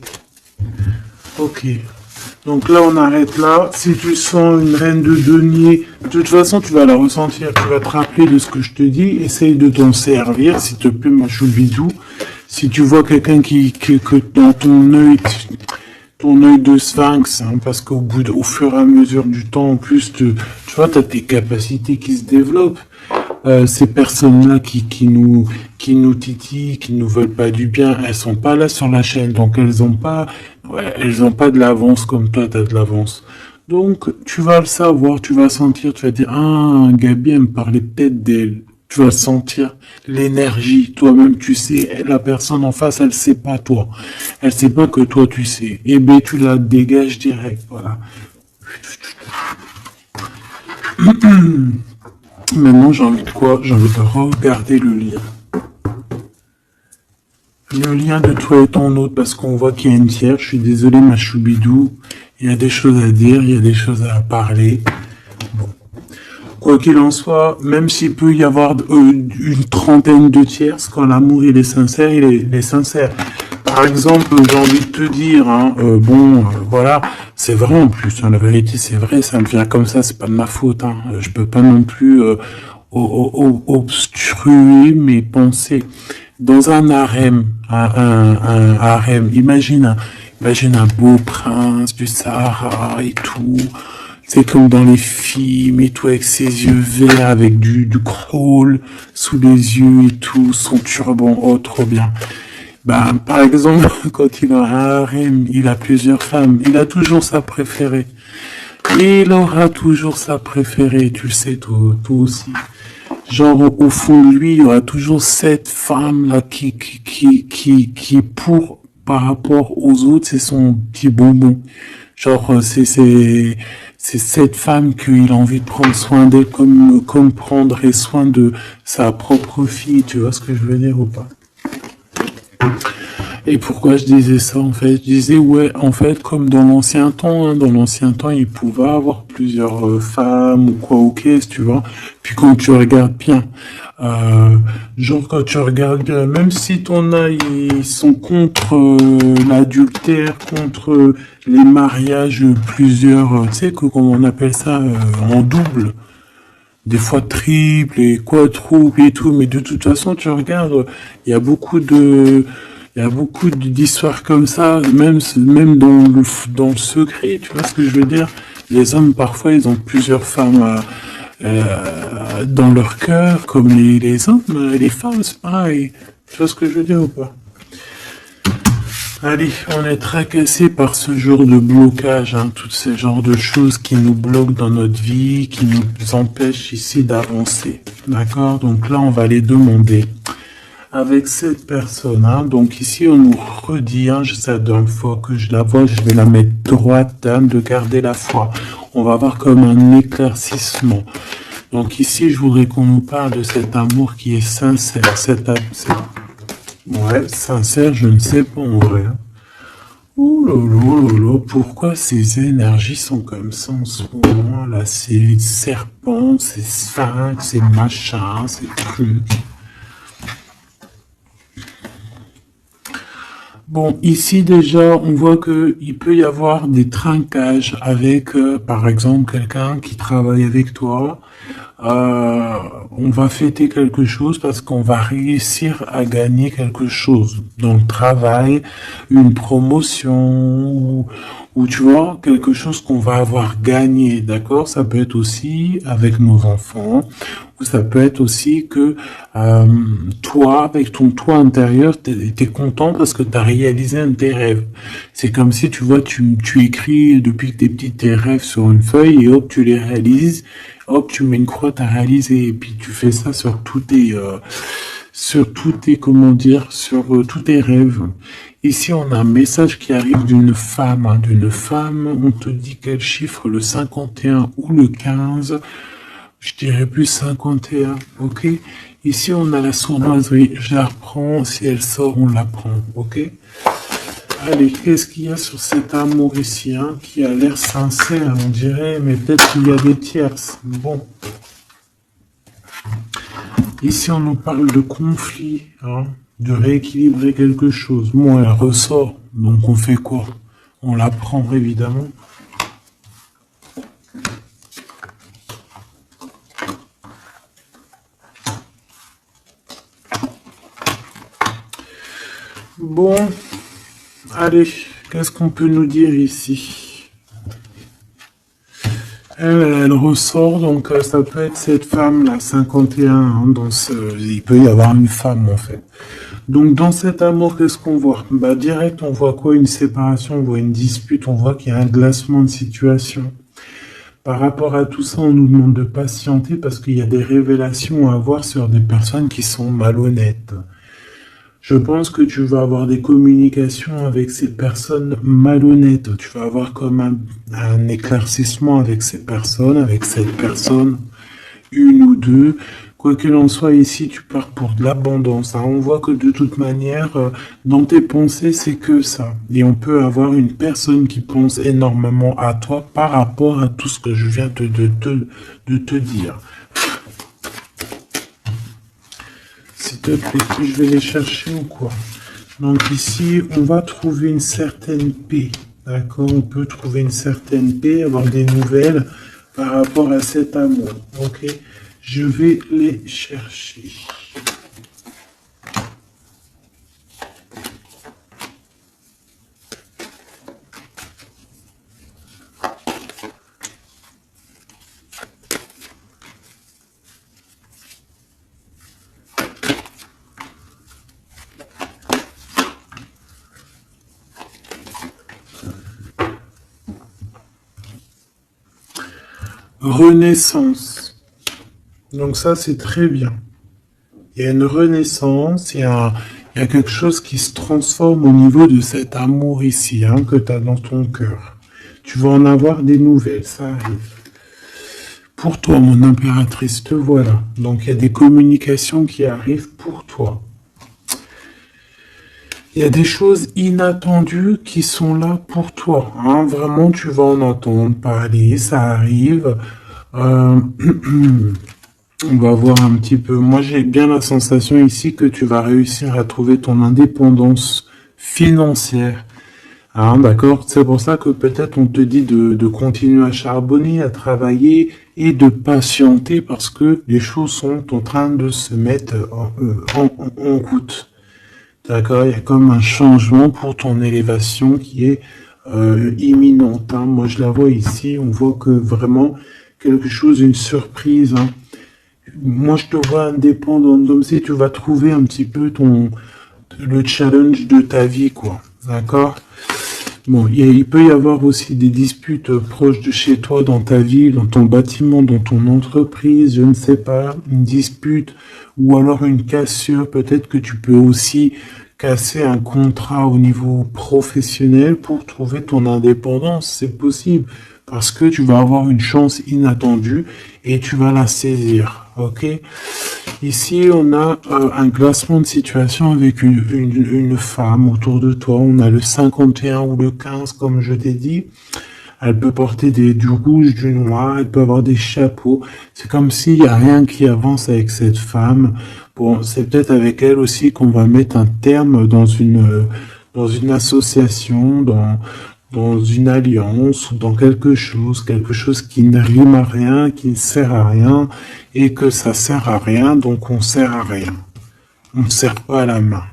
Ok. Donc là, on arrête là. Si tu sens une reine de denier, de toute façon, tu vas la ressentir. Tu vas te rappeler de ce que je te dis. Essaye de t'en servir, s'il te plaît, ma choubidou. Si tu vois quelqu'un que dans ton œil de sphinx, hein, parce au fur et à mesure du temps, en plus, tu vois, t'as tes capacités qui se développent. Ces personnes-là qui nous titillent, qui nous veulent pas du bien, elles sont pas là sur la chaîne, donc elles ont pas de l'avance comme toi, t'as de l'avance. Donc, tu vas le savoir, tu vas sentir, tu vas dire, ah, Gabi, elle me parlait peut-être d'elle. Tu vas sentir l'énergie, toi-même tu sais, la personne en face, elle sait pas toi. Elle sait pas que toi tu sais. Et ben, tu la dégages direct, voilà. Maintenant, j'ai envie de quoi? J'ai envie de regarder le lien. Le lien de toi et ton autre, parce qu'on voit qu'il y a une tiers. Je suis désolé, ma choubidou. Il y a des choses à dire, il y a des choses à parler. Bon. Quoi qu'il en soit, même s'il peut y avoir une trentaine de tierces, quand l'amour il est sincère, il est sincère. Par exemple, j'ai envie de te dire, hein, voilà, c'est vrai en plus, hein, la vérité c'est vrai, ça me vient comme ça, c'est pas de ma faute, hein, je peux pas non plus obstruer mes pensées. Dans un harem, un harem, imagine un beau prince du Sahara et tout. C'est comme dans les films et tout, avec ses yeux verts, avec du crawl sous les yeux et tout, son turban, oh, trop bien. Ben, par exemple, quand il a un harem, il a plusieurs femmes, il a toujours sa préférée. Il aura toujours sa préférée, tu le sais, toi aussi. Genre, au fond de lui, il y aura toujours cette femme-là qui, par rapport aux autres, c'est son petit bonbon. Genre, c'est cette femme qu'il a envie de prendre soin d'elle comme prendrait soin de sa propre fille. Tu vois ce que je veux dire ou pas? Et pourquoi je disais ça, en fait? Je disais, ouais, en fait, comme dans l'ancien temps, hein, il pouvait avoir plusieurs femmes ou quoi, ou qu'est-ce, tu vois. Puis quand tu regardes bien, genre quand tu regardes bien, même si ton œil, ils sont contre l'adultère, contre les mariages plusieurs, tu sais, comment on appelle ça, en double, des fois triple et quadruple et tout, mais de toute façon, tu regardes, il y a beaucoup d'histoires comme ça, même dans le secret, tu vois ce que je veux dire? Les hommes, parfois, ils ont plusieurs femmes dans leur cœur, comme les hommes, les femmes, c'est pareil. Tu vois ce que je veux dire ou pas? Allez, on est tracassé par ce genre de blocage, hein, tous ces genres de choses qui nous bloquent dans notre vie, qui nous empêchent ici d'avancer. D'accord? Donc là, on va les demander avec cette personne. Hein. Donc ici, on nous redit, hein, ça donne fois que je la vois, je vais la mettre droite, hein, de garder la foi. On va avoir comme un éclaircissement. Donc ici, je voudrais qu'on nous parle de cet amour qui est sincère. Ouais, sincère, je ne sais pas en vrai. Hein. Ouh là, pourquoi ces énergies sont comme ça en ce moment là? Ces serpents, ces sphinx, ces machins, ces trucs. Bon, ici déjà, on voit que il peut y avoir des trinquages avec, par exemple, quelqu'un qui travaille avec toi. On va fêter quelque chose parce qu'on va réussir à gagner quelque chose dans le travail, une promotion ou tu vois, quelque chose qu'on va avoir gagné, d'accord? Ça peut être aussi avec nos enfants, ou ça peut être aussi que toi, avec ton toi intérieur, t'es content parce que t'as réalisé un de tes rêves. C'est comme si, tu vois, tu écris depuis que t'es petit tes rêves sur une feuille et hop, tu les réalises. Hop, tu mets une croix, t'as réalisé, et puis tu fais ça sur comment dire, sur tous tes rêves. Ici, on a un message qui arrive d'une femme, hein, on te dit quel chiffre, le 51 ou le 15, je dirais plus 51, ok? Ici, on a la sournoiserie, je la reprends, si elle sort, on la prend, ok? Allez, qu'est-ce qu'il y a sur cet amour ici, hein, qui a l'air sincère, on dirait, mais peut-être qu'il y a des tierces. Bon. Ici, on nous parle de conflit, hein, de rééquilibrer quelque chose. Bon, elle ressort, donc on fait quoi? On la prend, évidemment. Bon. Allez, qu'est-ce qu'on peut nous dire ici? Elle ressort, donc ça peut être cette femme, la 51, hein, il peut y avoir une femme en fait. Donc dans cet amour, qu'est-ce qu'on voit? Bah direct, on voit quoi? Une séparation, on voit une dispute, on voit qu'il y a un glacement de situation. Par rapport à tout ça, on nous demande de patienter parce qu'il y a des révélations à avoir sur des personnes qui sont malhonnêtes. Je pense que tu vas avoir des communications avec ces personnes malhonnêtes. Tu vas avoir comme un éclaircissement avec ces personnes, avec cette personne, une ou deux. Quoi qu'il en soit, ici, tu pars pour de l'abondance. Hein. On voit que de toute manière, dans tes pensées, c'est que ça. Et on peut avoir une personne qui pense énormément à toi par rapport à tout ce que je viens de te dire. S'il te plaît, je vais les chercher ou quoi? Donc ici, on va trouver une certaine paix. D'accord? On peut trouver une certaine paix, avoir des nouvelles par rapport à cet amour. Ok? Je vais les chercher. Renaissance. Donc ça, c'est très bien. Il y a une renaissance, il y a quelque chose qui se transforme au niveau de cet amour ici, hein, que tu as dans ton cœur. Tu vas en avoir des nouvelles, ça arrive. Pour toi, mon impératrice, te voilà. Donc il y a des communications qui arrivent pour toi. Il y a des choses inattendues qui sont là pour toi. Hein. Vraiment, tu vas en entendre parler, ça arrive. On va voir un petit peu. Moi, j'ai bien la sensation ici que tu vas réussir à trouver ton indépendance financière. Hein, d'accord? C'est pour ça que peut-être on te dit de continuer à charbonner, à travailler et de patienter parce que les choses sont en train de se mettre en route. D'accord, il y a comme un changement pour ton élévation qui est imminente. Hein. Moi, je la vois ici. On voit que vraiment quelque chose, une surprise. Hein. Moi, je te vois indépendante. Comme si tu vas trouver un petit peu le challenge de ta vie, quoi. D'accord. Bon, il peut y avoir aussi des disputes proches de chez toi, dans ta ville, dans ton bâtiment, dans ton entreprise, je ne sais pas, une dispute ou alors une cassure. Peut-être que tu peux aussi casser un contrat au niveau professionnel pour trouver ton indépendance. C'est possible parce que tu vas avoir une chance inattendue et tu vas la saisir. Ok? Ici, on a un glacement de situation avec une femme autour de toi. On a le 51 ou le 15, comme je t'ai dit. Elle peut porter du rouge, du noir, elle peut avoir des chapeaux. C'est comme s'il n'y a rien qui avance avec cette femme. Bon, c'est peut-être avec elle aussi qu'on va mettre un terme dans une association, dans une alliance, ou dans quelque chose qui ne rime à rien, qui ne sert à rien, et que ça sert à rien, donc on sert à rien. On ne sert pas à la main.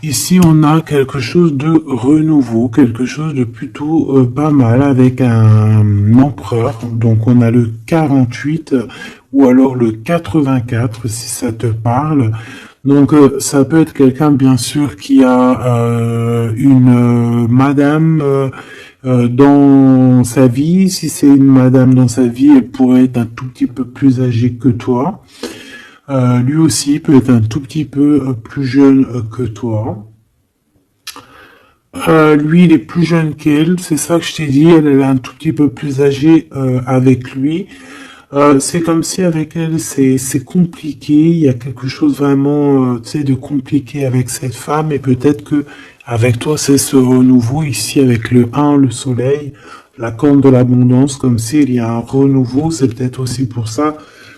Ici, on a quelque chose de renouveau, quelque chose de plutôt pas mal avec un empereur. Donc, on a le 48 ou alors le 84, si ça te parle. Donc, ça peut être quelqu'un, bien sûr, qui a une madame dans sa vie. Si c'est une madame dans sa vie, elle pourrait être un tout petit peu plus âgée que toi. Lui aussi peut être un tout petit peu plus jeune que toi. Lui, il est plus jeune qu'elle, c'est ça que je t'ai dit. Elle est un tout petit peu plus âgée avec lui. C'est comme si avec elle, c'est compliqué. Il y a quelque chose vraiment, tu sais, de compliqué avec cette femme. Et peut-être que avec toi, c'est ce renouveau ici avec le 1, le soleil, la corne de l'abondance, comme s'il y a un renouveau. C'est peut-être aussi pour ça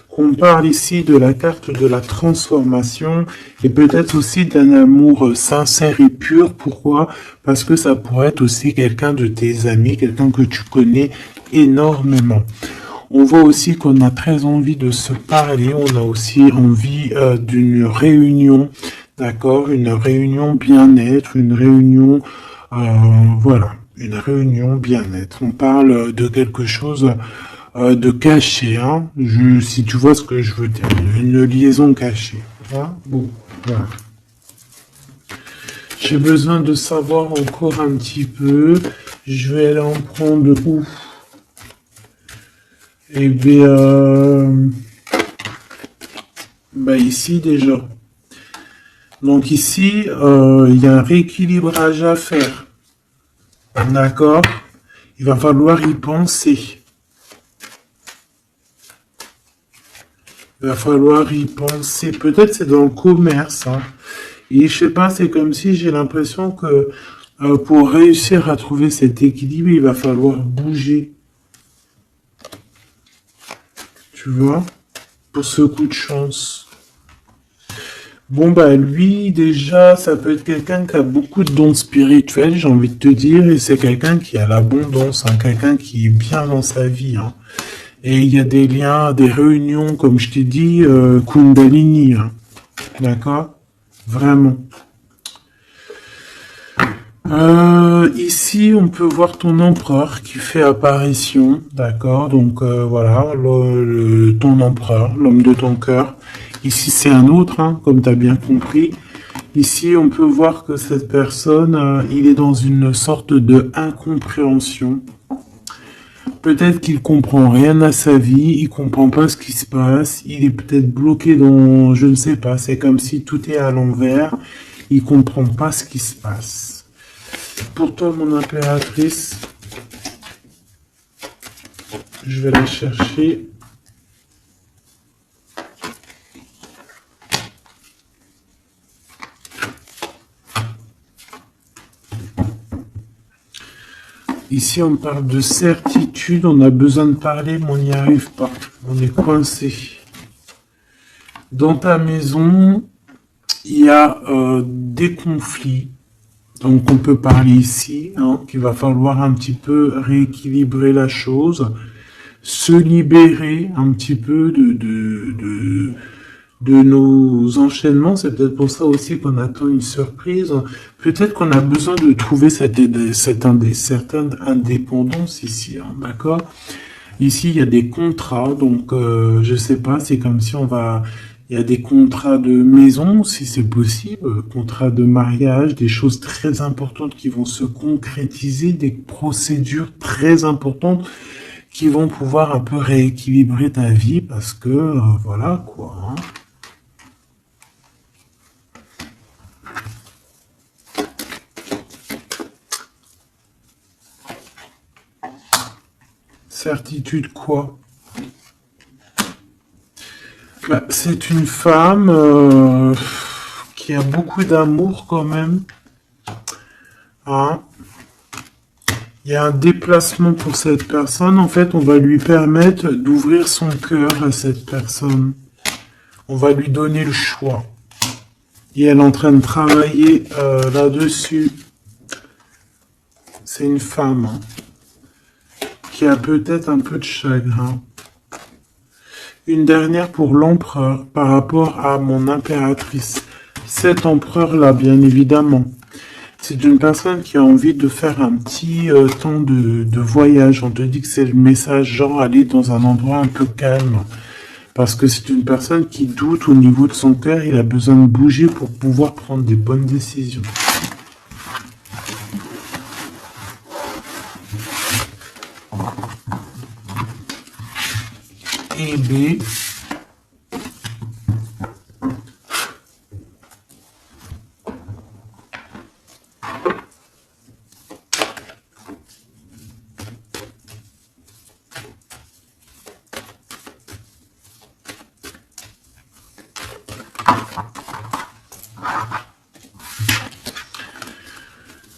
qu'on parle ici de la carte de la transformation et peut-être aussi d'un amour sincère et pur. Pourquoi? Parce que ça pourrait être aussi quelqu'un de tes amis, quelqu'un que tu connais énormément. On voit aussi qu'on a très envie de se parler, on a aussi envie d'une réunion, d'accord? Une réunion bien-être, une réunion, voilà, une réunion bien-être. On parle de quelque chose de caché, hein. Si tu vois ce que je veux dire, une liaison cachée. Hein, bon, voilà. J'ai besoin de savoir encore un petit peu. Je vais aller en prendre où? Eh bien, bah ici déjà. Donc ici, il y a un rééquilibrage à faire. D'accord? Il va falloir y penser. Il va falloir y penser. Peut-être c'est dans le commerce. Hein. Et je sais pas, c'est comme si j'ai l'impression que pour réussir à trouver cet équilibre, il va falloir bouger. Tu vois? Pour ce coup de chance. Bon, bah lui, déjà, ça peut être quelqu'un qui a beaucoup de dons spirituels, j'ai envie de te dire. Et c'est quelqu'un qui a l'abondance, hein, quelqu'un qui est bien dans sa vie. Hein. Et il y a des liens, des réunions, comme je t'ai dit, Kundalini. Hein. D'accord? Vraiment. Ici, on peut voir ton empereur qui fait apparition. D'accord? Donc, voilà, ton empereur, l'homme de ton cœur. Ici, c'est un autre, hein, comme tu as bien compris. Ici, on peut voir que cette personne, il est dans une sorte de incompréhension. Peut-être qu'il comprend rien à sa vie, il comprend pas ce qui se passe, il est peut-être bloqué dans, je ne sais pas, c'est comme si tout est à l'envers, il comprend pas ce qui se passe. Pour toi, mon impératrice, je vais la chercher. Ici, on parle de certitude, on a besoin de parler, mais on n'y arrive pas. On est coincé. Dans ta maison, il y a des conflits. Donc, on peut parler ici, hein, qu'il va falloir un petit peu rééquilibrer la chose, se libérer un petit peu de nos enchaînements. C'est peut-être pour ça aussi qu'on attend une surprise. Peut-être qu'on a besoin de trouver certaine indépendance ici, hein, d'accord? Ici, il y a des contrats, donc je sais pas, c'est comme si Il y a des contrats de maison, si c'est possible, contrats de mariage, des choses très importantes qui vont se concrétiser, des procédures très importantes qui vont pouvoir un peu rééquilibrer ta vie parce que, voilà quoi. Hein. Certitude quoi? Bah, c'est une femme qui a beaucoup d'amour quand même. Hein. Il y a un déplacement pour cette personne. En fait, on va lui permettre d'ouvrir son cœur à cette personne. On va lui donner le choix. Et elle est en train de travailler là-dessus. C'est une femme hein, qui a peut-être un peu de chagrin. Une dernière pour l'empereur par rapport à mon impératrice. Cet empereur-là, bien évidemment. C'est une personne qui a envie de faire un petit temps de voyage. On te dit que c'est le message genre aller dans un endroit un peu calme. Parce que c'est une personne qui doute au niveau de son cœur. Il a besoin de bouger pour pouvoir prendre des bonnes décisions. Et B.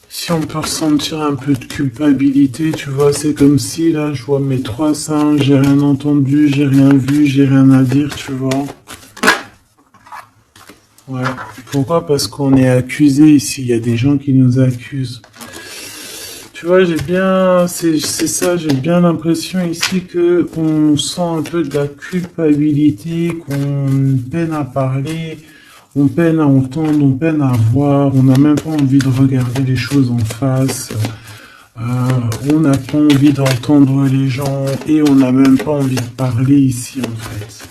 Si on peut ressentir un peu de culpabilité, tu vois, c'est comme si là, je vois mes 3 seins, j'ai rien entendu, j'ai rien vu, j'ai rien à dire, tu vois. Ouais. Pourquoi? Parce qu'on est accusé ici, il y a des gens qui nous accusent. Tu vois, c'est ça, j'ai bien l'impression ici que on sent un peu de la culpabilité, qu'on peine à parler. On peine à entendre, on peine à voir, on n'a même pas envie de regarder les choses en face. On n'a pas envie d'entendre les gens et on n'a même pas envie de parler ici en fait.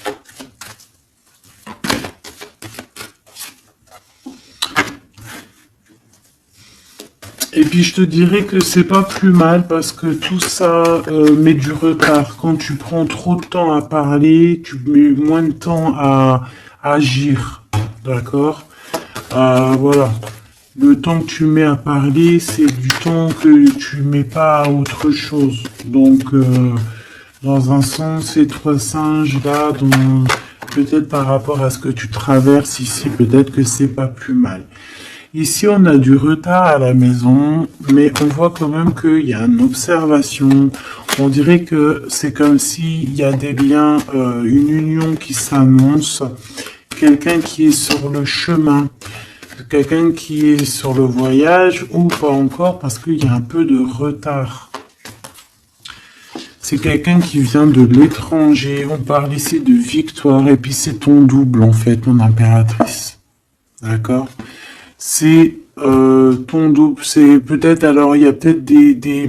Et puis je te dirais que c'est pas plus mal parce que tout ça met du retard. Quand tu prends trop de temps à parler, tu mets moins de temps à agir. D'accord. Voilà. Le temps que tu mets à parler, c'est du temps que tu mets pas à autre chose. Donc, dans un sens, ces 3 singes-là, peut-être par rapport à ce que tu traverses ici, peut-être que c'est pas plus mal. Ici, on a du retard à la maison, mais on voit quand même qu'il y a une observation. On dirait que c'est comme s'il y a des liens, une union qui s'annonce. Quelqu'un qui est sur le chemin, quelqu'un qui est sur le voyage ou pas encore parce qu'il y a un peu de retard. C'est quelqu'un qui vient de l'étranger, on parle ici de victoire et puis c'est ton double en fait, ton impératrice. D'accord? C'est ton double, c'est peut-être, alors il y a peut-être des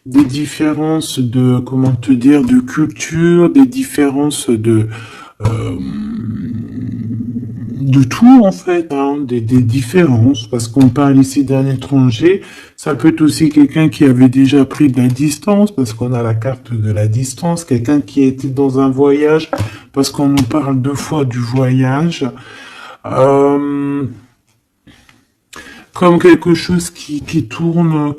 différences de, comment te dire, de culture, des différences de tout en fait, hein, des différences, parce qu'on parle ici d'un étranger, ça peut être aussi quelqu'un qui avait déjà pris de la distance, parce qu'on a la carte de la distance, quelqu'un qui a été dans un voyage, parce qu'on nous parle 2 fois du voyage, comme quelque chose qui tourne,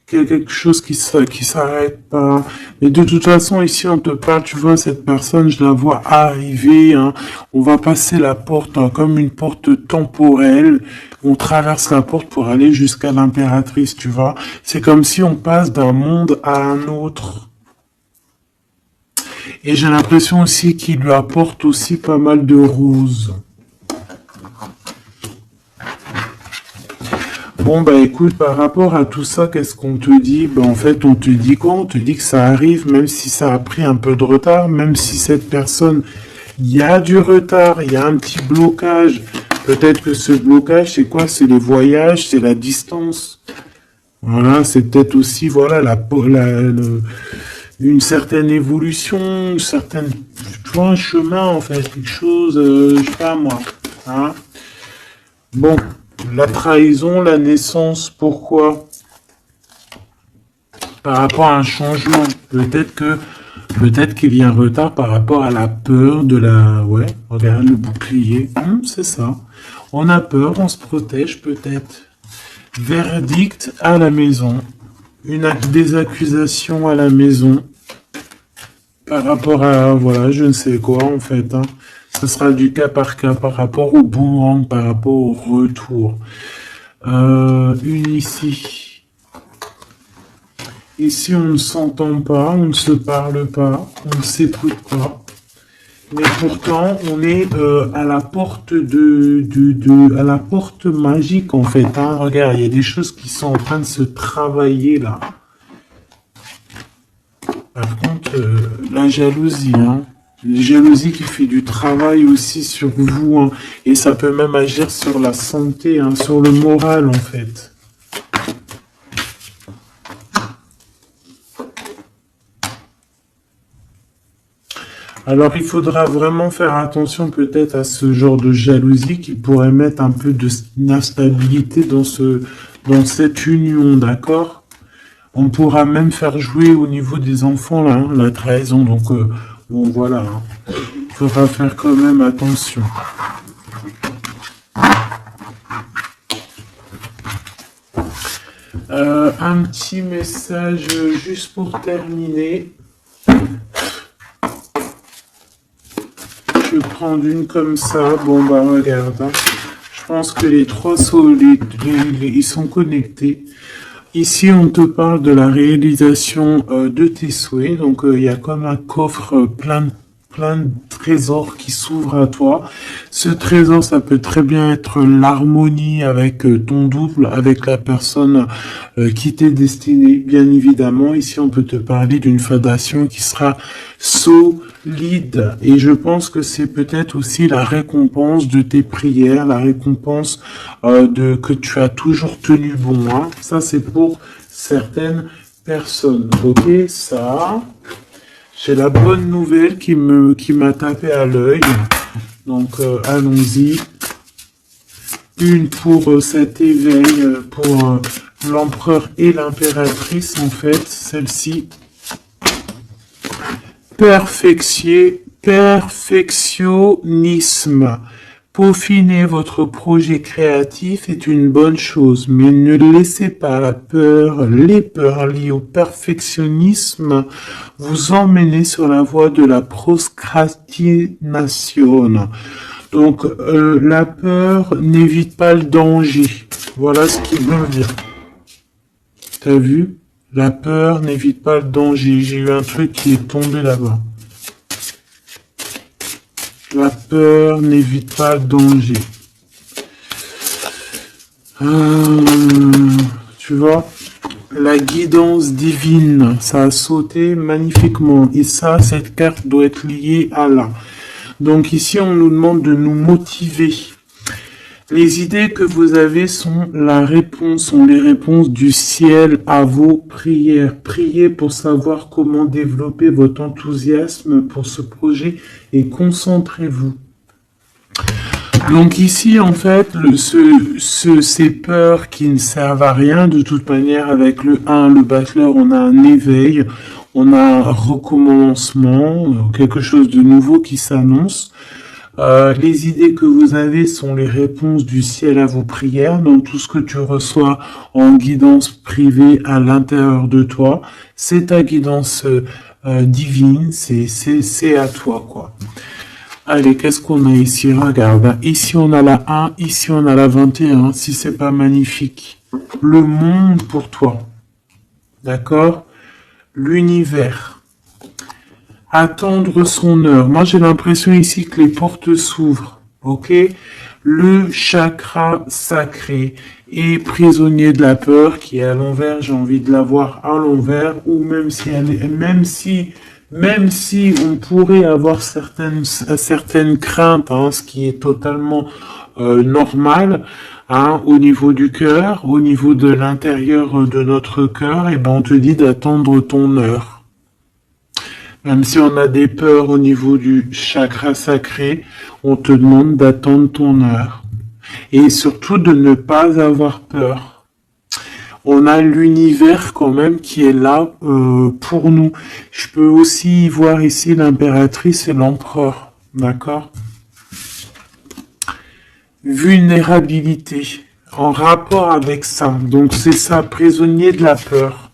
quelque chose qui s'arrête pas. Mais de toute façon, ici, on te parle, tu vois, cette personne, je la vois arriver, hein. On va passer la porte, hein, comme une porte temporelle. On traverse la porte pour aller jusqu'à l'impératrice, tu vois. C'est comme si on passe d'un monde à un autre. Et j'ai l'impression aussi qu'il lui apporte aussi pas mal de roses. Bon, bah écoute, par rapport à tout ça, qu'est-ce qu'on te dit? Bah en fait, on te dit quoi? On te dit que ça arrive, même si ça a pris un peu de retard, même si cette personne, il y a du retard, il y a un petit blocage. Peut-être que ce blocage, c'est quoi? C'est les voyages, c'est la distance. Voilà, c'est peut-être aussi, voilà, une certaine évolution, une certaine, tu vois, un chemin en fait, quelque chose, je sais pas moi. Hein. Bon, la trahison, la naissance, pourquoi? Par rapport à un changement. Peut-être qu'il y a un retard par rapport à la peur de la... Ouais, regarde le bouclier. C'est ça. On a peur, on se protège peut-être. Verdict à la maison. Des accusations à la maison. Par rapport à... Voilà, je ne sais quoi en fait. Hein. Ce sera du cas par rapport au boomerang, par rapport au retour. Une ici. Ici, on ne s'entend pas, on ne se parle pas, on ne s'écoute pas. Mais pourtant, on est à la porte à la porte magique en fait. Hein. Regarde, il y a des choses qui sont en train de se travailler là. Par contre, la jalousie, hein. La jalousie qui fait du travail aussi sur vous, hein. Et ça peut même agir sur la santé, hein, sur le moral en fait. Alors, il faudra vraiment faire attention peut-être à ce genre de jalousie qui pourrait mettre un peu d'instabilité dans cette union, d'accord? On pourra même faire jouer au niveau des enfants, là, hein, la trahison. Donc, bon, voilà. Hein. Il faudra faire quand même attention. Un petit message juste pour terminer. Je vais prendre une comme ça. Bon, bah, regarde. Hein. Je pense que les trois ils sont connectés. Ici, on te parle de la réalisation de tes souhaits. Donc, il y a comme un coffre plein de trésors qui s'ouvrent à toi. Ce trésor, ça peut très bien être l'harmonie avec ton double, avec la personne qui t'est destinée, bien évidemment. Ici, on peut te parler d'une fondation qui sera solide. Et je pense que c'est peut-être aussi la récompense de tes prières, la récompense que tu as toujours tenu bon. Hein. Ça, c'est pour certaines personnes. Ok, ça... J'ai la bonne nouvelle qui m'a tapé à l'œil. Donc, allons-y. Une pour cet éveil, pour l'empereur et l'impératrice, en fait. Celle-ci. Perfectionnisme. Peaufiner votre projet créatif est une bonne chose, mais ne laissez pas les peurs liées au perfectionnisme vous emmener sur la voie de la procrastination. Donc, la peur n'évite pas le danger. Voilà ce qu'il veut dire. T'as vu? La peur n'évite pas le danger. J'ai eu un truc qui est tombé là-bas. La peur n'évite pas le danger. Tu vois, la guidance divine, ça a sauté magnifiquement. Et ça, cette carte doit être liée à là. Donc ici, on nous demande de nous motiver. Les idées que vous avez sont les réponses du ciel à vos prières. Priez pour savoir comment développer votre enthousiasme pour ce projet et concentrez-vous. Donc ici, en fait, ces peurs qui ne servent à rien, de toute manière, avec le 1, le battleur, on a un éveil, on a un recommencement, quelque chose de nouveau qui s'annonce. Les idées que vous avez sont les réponses du ciel à vos prières, donc tout ce que tu reçois en guidance privée à l'intérieur de toi, c'est ta guidance divine, c'est à toi, quoi. Allez, qu'est-ce qu'on a ici? Regarde, ici on a la 1, ici on a la 21, si c'est pas magnifique. Le monde pour toi, d'accord? L'univers. Attendre son heure. Moi, j'ai l'impression ici que les portes s'ouvrent. Ok? Le chakra sacré et prisonnier de la peur qui est à l'envers. J'ai envie de la voir à l'envers ou même si on pourrait avoir certaines craintes, hein, ce qui est totalement normal, hein, au niveau du cœur, au niveau de l'intérieur de notre cœur, et ben on te dit d'attendre ton heure. Même si on a des peurs au niveau du chakra sacré, on te demande d'attendre ton heure. Et surtout de ne pas avoir peur. On a l'univers quand même qui est là pour nous. Je peux aussi voir ici l'impératrice et l'empereur. D'accord? Vulnérabilité. En rapport avec ça. Donc c'est ça, prisonnier de la peur.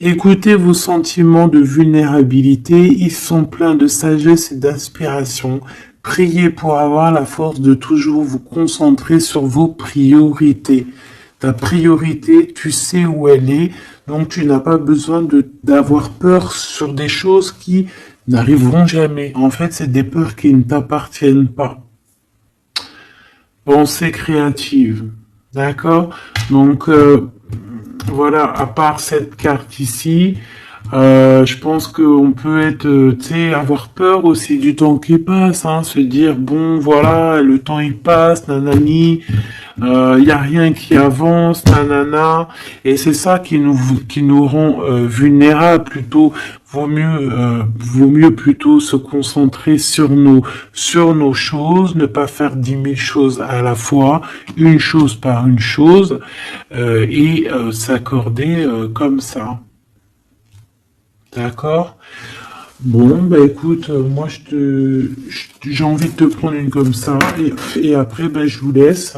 Écoutez vos sentiments de vulnérabilité, ils sont pleins de sagesse et d'inspiration. Priez pour avoir la force de toujours vous concentrer sur vos priorités. Ta priorité, tu sais où elle est, donc tu n'as pas besoin d'avoir peur sur des choses qui n'arriveront jamais. En fait, c'est des peurs qui ne t'appartiennent pas. Pensée créative. D'accord? Donc, voilà, à part cette carte ici, je pense qu'on peut être, tu sais, avoir peur aussi du temps qui passe, hein, se dire, bon, voilà, le temps il passe, nanani, y a rien qui avance, nanana, et c'est ça qui nous rend vulnérables plutôt. Vaut mieux plutôt se concentrer sur nos choses, ne pas faire 10 000 choses à la fois, une chose par une chose, et s'accorder comme ça. D'accord? Bon, bah écoute, moi j'ai envie de te prendre une comme ça, et après, bah, je vous laisse.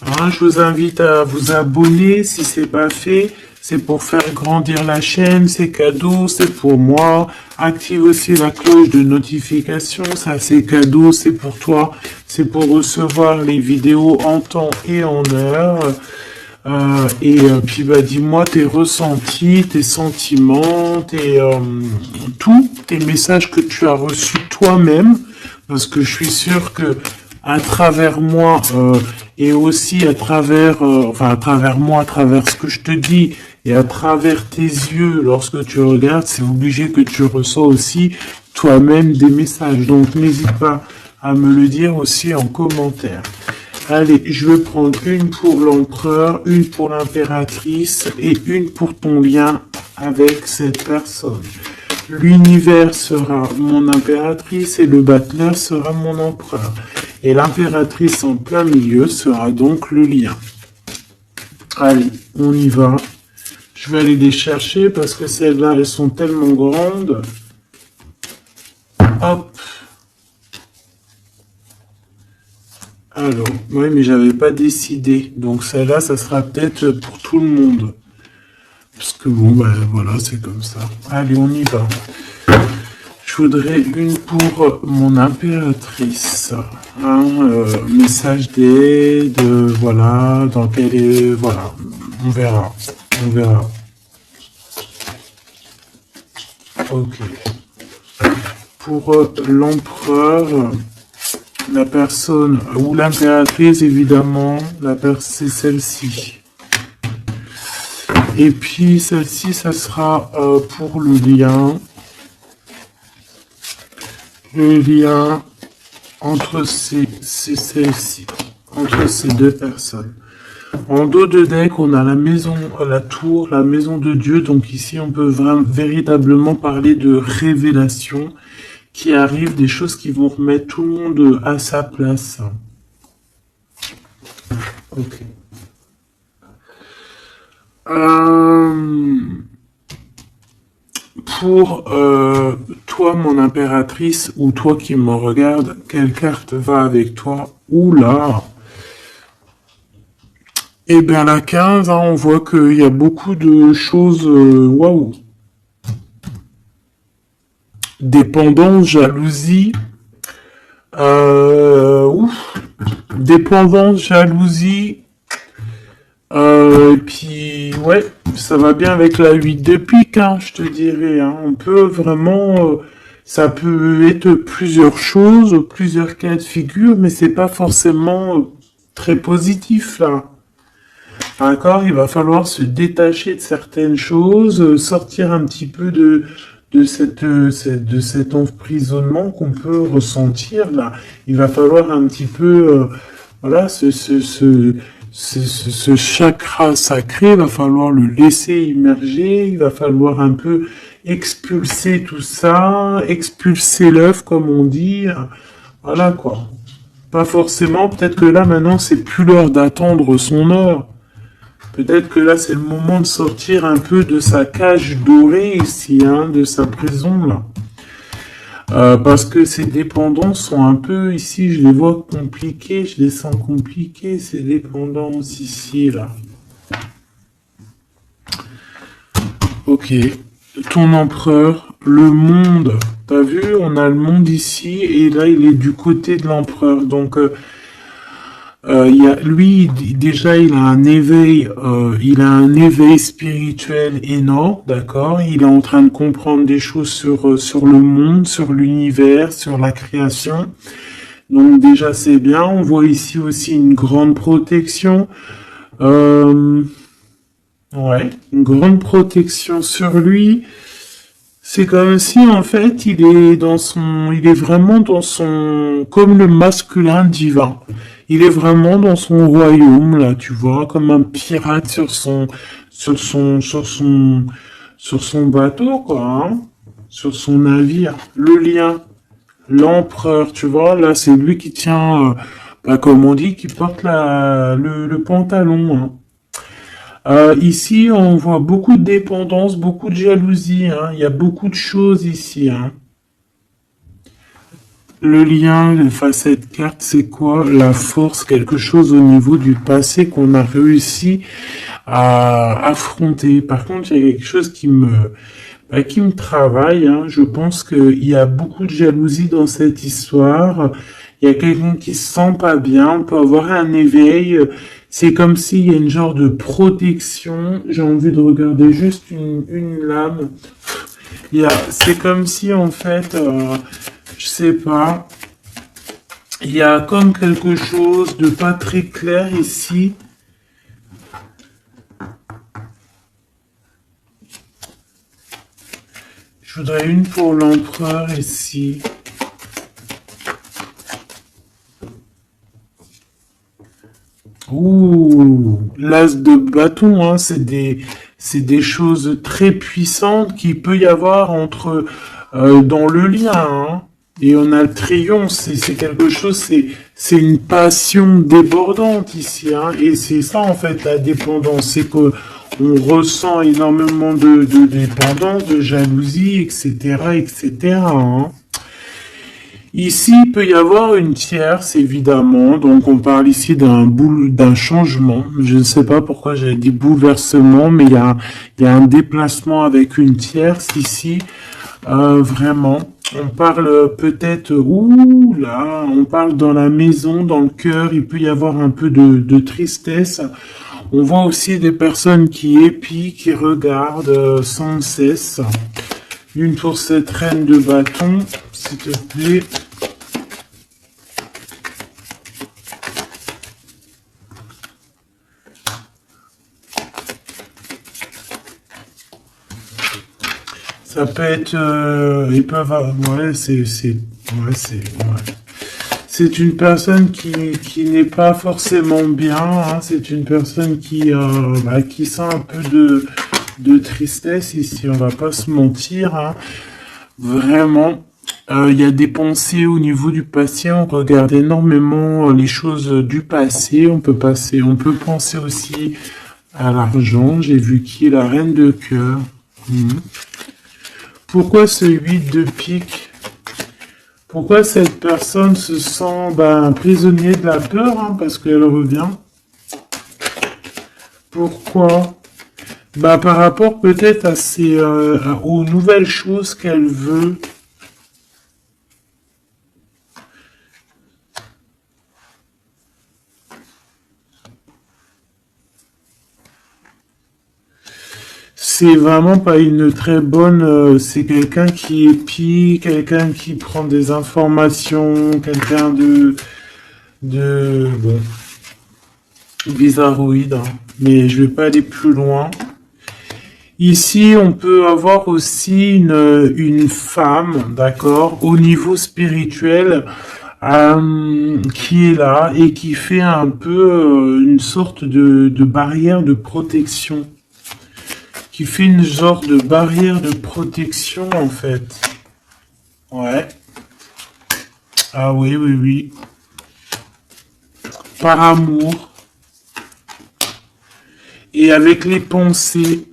Hein, je vous invite à vous abonner si c'est pas fait. C'est pour faire grandir la chaîne, c'est cadeau, c'est pour moi. Active aussi la cloche de notification, ça c'est cadeau, c'est pour toi. C'est pour recevoir les vidéos en temps et en heure. Puis bah dis-moi tes ressentis, tes sentiments, tous tes messages que tu as reçus toi-même, parce que je suis sûr que à travers moi et aussi à travers moi, à travers ce que je te dis et à travers tes yeux lorsque tu regardes, c'est obligé que tu reçois aussi toi-même des messages. Donc n'hésite pas à me le dire aussi en commentaire. Allez, je vais prendre une pour l'empereur, une pour l'impératrice et une pour ton lien avec cette personne. L'univers sera mon impératrice et le battleur sera mon empereur. Et l'impératrice en plein milieu sera donc le lien. Allez, on y va. Je vais aller les chercher parce que celles-là, elles sont tellement grandes. Hop. Alors, oui, mais j'avais pas décidé. Donc celle-là, ça sera peut-être pour tout le monde. Parce que bon, ben voilà, c'est comme ça. Allez, on y va. Je voudrais une pour mon impératrice. Message d'aide, voilà, dans quel est... Voilà, on verra. On verra. Ok. Pour l'empereur... La personne, ou l'impératrice, évidemment, c'est celle-ci. Et puis, celle-ci, ça sera pour le lien. Le lien entre celle-ci, entre ces deux personnes. En dos de deck, on a la maison, la tour, la maison de Dieu. Donc ici, on peut véritablement parler de révélation qui arrive, des choses qui vont remettre tout le monde à sa place. Ok. Pour toi, mon impératrice, ou toi qui me regarde, quelle carte va avec toi? Oula! Eh bien, la 15, hein, on voit qu'il y a beaucoup de choses... Waouh! Dépendance, jalousie, dépendance, jalousie, et puis ouais, ça va bien avec la 8 de pique, hein, je te dirais, hein. On peut vraiment, ça peut être plusieurs choses, plusieurs cas de figure, mais c'est pas forcément très positif là. D'accord, il va falloir se détacher de certaines choses, sortir un petit peu de cet emprisonnement qu'on peut ressentir là. Il va falloir un petit peu, voilà, ce chakra sacré, il va falloir le laisser immerger, il va falloir un peu expulser tout ça, expulser l'œuf, comme on dit. Voilà, quoi. Pas forcément, peut-être que là, maintenant, c'est plus l'heure d'attendre son heure. Peut-être que là, c'est le moment de sortir un peu de sa cage dorée ici, hein, de sa prison, là. Parce que ces dépendances sont un peu, ici, je les vois compliquées, je les sens compliquées, ces dépendances ici, là. Ok. Ton empereur, le monde. T'as vu, on a le monde ici, et là, il est du côté de l'empereur. Donc, lui, déjà, il a un éveil spirituel énorme, d'accord? Il est en train de comprendre des choses sur le monde, sur l'univers, sur la création. Donc déjà, c'est bien. On voit ici aussi une grande protection. Ouais, une grande protection sur lui. C'est comme si, en fait, il est vraiment dans son, comme le masculin divin. Il est vraiment dans son royaume, là, tu vois, comme un pirate sur son bateau, quoi, hein, sur son navire. Le lien, l'empereur, tu vois, là, c'est lui qui tient, comme on dit, qui porte le pantalon, hein. Ici, on voit beaucoup de dépendance, beaucoup de jalousie, hein. Il y a beaucoup de choses ici, hein. Le lien face à cette carte, c'est quoi? La force, quelque chose au niveau du passé qu'on a réussi à affronter. Par contre, il y a quelque chose qui me travaille, hein. Je pense qu'il y a beaucoup de jalousie dans cette histoire. Il y a quelqu'un qui se sent pas bien. On peut avoir un éveil. C'est comme s'il y a une genre de protection. J'ai envie de regarder juste une lame. C'est comme si, en fait, je sais pas, il y a comme quelque chose de pas très clair ici. Je voudrais une pour l'empereur ici. Ouh, l'as de bâton, hein, c'est des choses très puissantes qu'il peut y avoir dans le lien, hein. Et on a le triomphe, c'est quelque chose, c'est une passion débordante ici, hein. Et c'est ça, en fait, la dépendance, c'est que on ressent énormément de dépendance, de jalousie, etc., etc., hein. Ici, il peut y avoir une tierce, évidemment. Donc, on parle ici d'un changement. Je ne sais pas pourquoi j'ai dit bouleversement, mais il y a un déplacement avec une tierce ici. Vraiment. On parle peut-être, ouh là, on parle dans la maison, dans le cœur. Il peut y avoir un peu de tristesse. On voit aussi des personnes qui épient, qui regardent sans cesse. Une pour cette reine de bâton, s'il te plaît. Ça peut être, ils peuvent avoir, ouais, c'est une personne qui n'est pas forcément bien, hein. C'est une personne qui sent un peu de tristesse ici, on va pas se mentir, hein. Vraiment, il y a des pensées au niveau du passé, on regarde énormément les choses du passé, on peut penser aussi à l'argent, j'ai vu qui est la reine de cœur. Pourquoi ce 8 de pique? Pourquoi cette personne se sent prisonnier de la peur, hein, parce qu'elle revient? Pourquoi? Par rapport peut-être aux nouvelles choses qu'elle veut. C'est vraiment pas une très bonne. C'est quelqu'un qui épie, quelqu'un qui prend des informations, quelqu'un bon, bizarroïde, hein. Mais je vais pas aller plus loin. Ici, on peut avoir aussi une femme, d'accord, au niveau spirituel, qui est là et qui fait un peu une sorte de barrière de protection, qui fait une genre de barrière de protection, en fait. Ouais. Ah oui, oui, oui. Par amour. Et avec les pensées.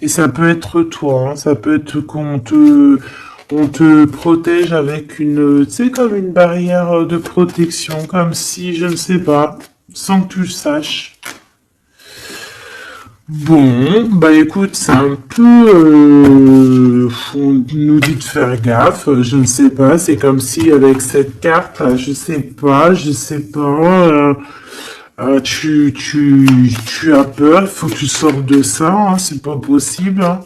Et ça peut être toi, hein, ça peut être on te protège avec une, tu sais, comme une barrière de protection, comme si, je ne sais pas, sans que tu le saches. Bon, bah écoute, c'est un peu, on nous dit de faire gaffe, je ne sais pas, c'est comme si avec cette carte, là, je sais pas, tu as peur, il faut que tu sortes de ça, hein, c'est pas possible, hein.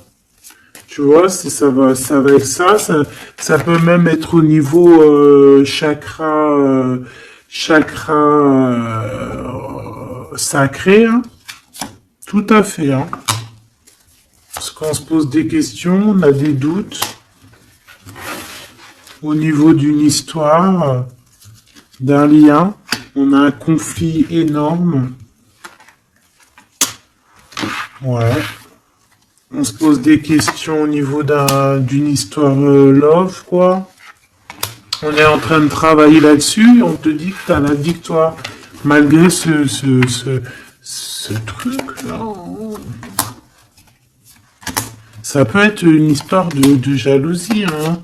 Tu vois, ça va être ça peut même être au niveau chakra sacré, hein. Tout à fait, hein. Parce qu'on se pose des questions, on a des doutes au niveau d'une histoire, d'un lien. On a un conflit énorme. Ouais. On se pose des questions au niveau d'une histoire love, quoi. On est en train de travailler là-dessus et on te dit que tu as la victoire. Malgré ce truc-là. Ça peut être une histoire de jalousie, hein.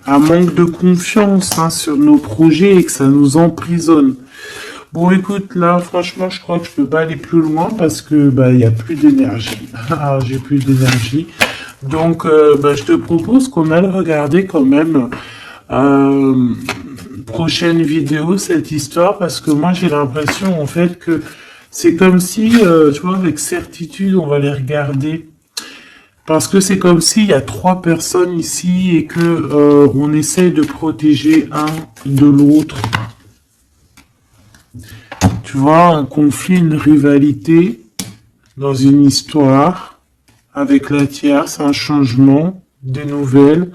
Un manque de confiance, hein, sur nos projets et que ça nous emprisonne. Bon, écoute, là, franchement, je crois que je peux pas aller plus loin parce que, bah, il y a plus d'énergie. Ah, j'ai plus d'énergie. Donc, bah, je te propose qu'on aille regarder quand même, prochaine vidéo, cette histoire, parce que moi, j'ai l'impression, en fait, que c'est comme si, tu vois, avec certitude, on va les regarder. Parce que c'est comme s'il y a 3 personnes ici et que on essaye de protéger un de l'autre. Tu vois, un conflit, une rivalité dans une histoire avec la tierce, un changement, des nouvelles.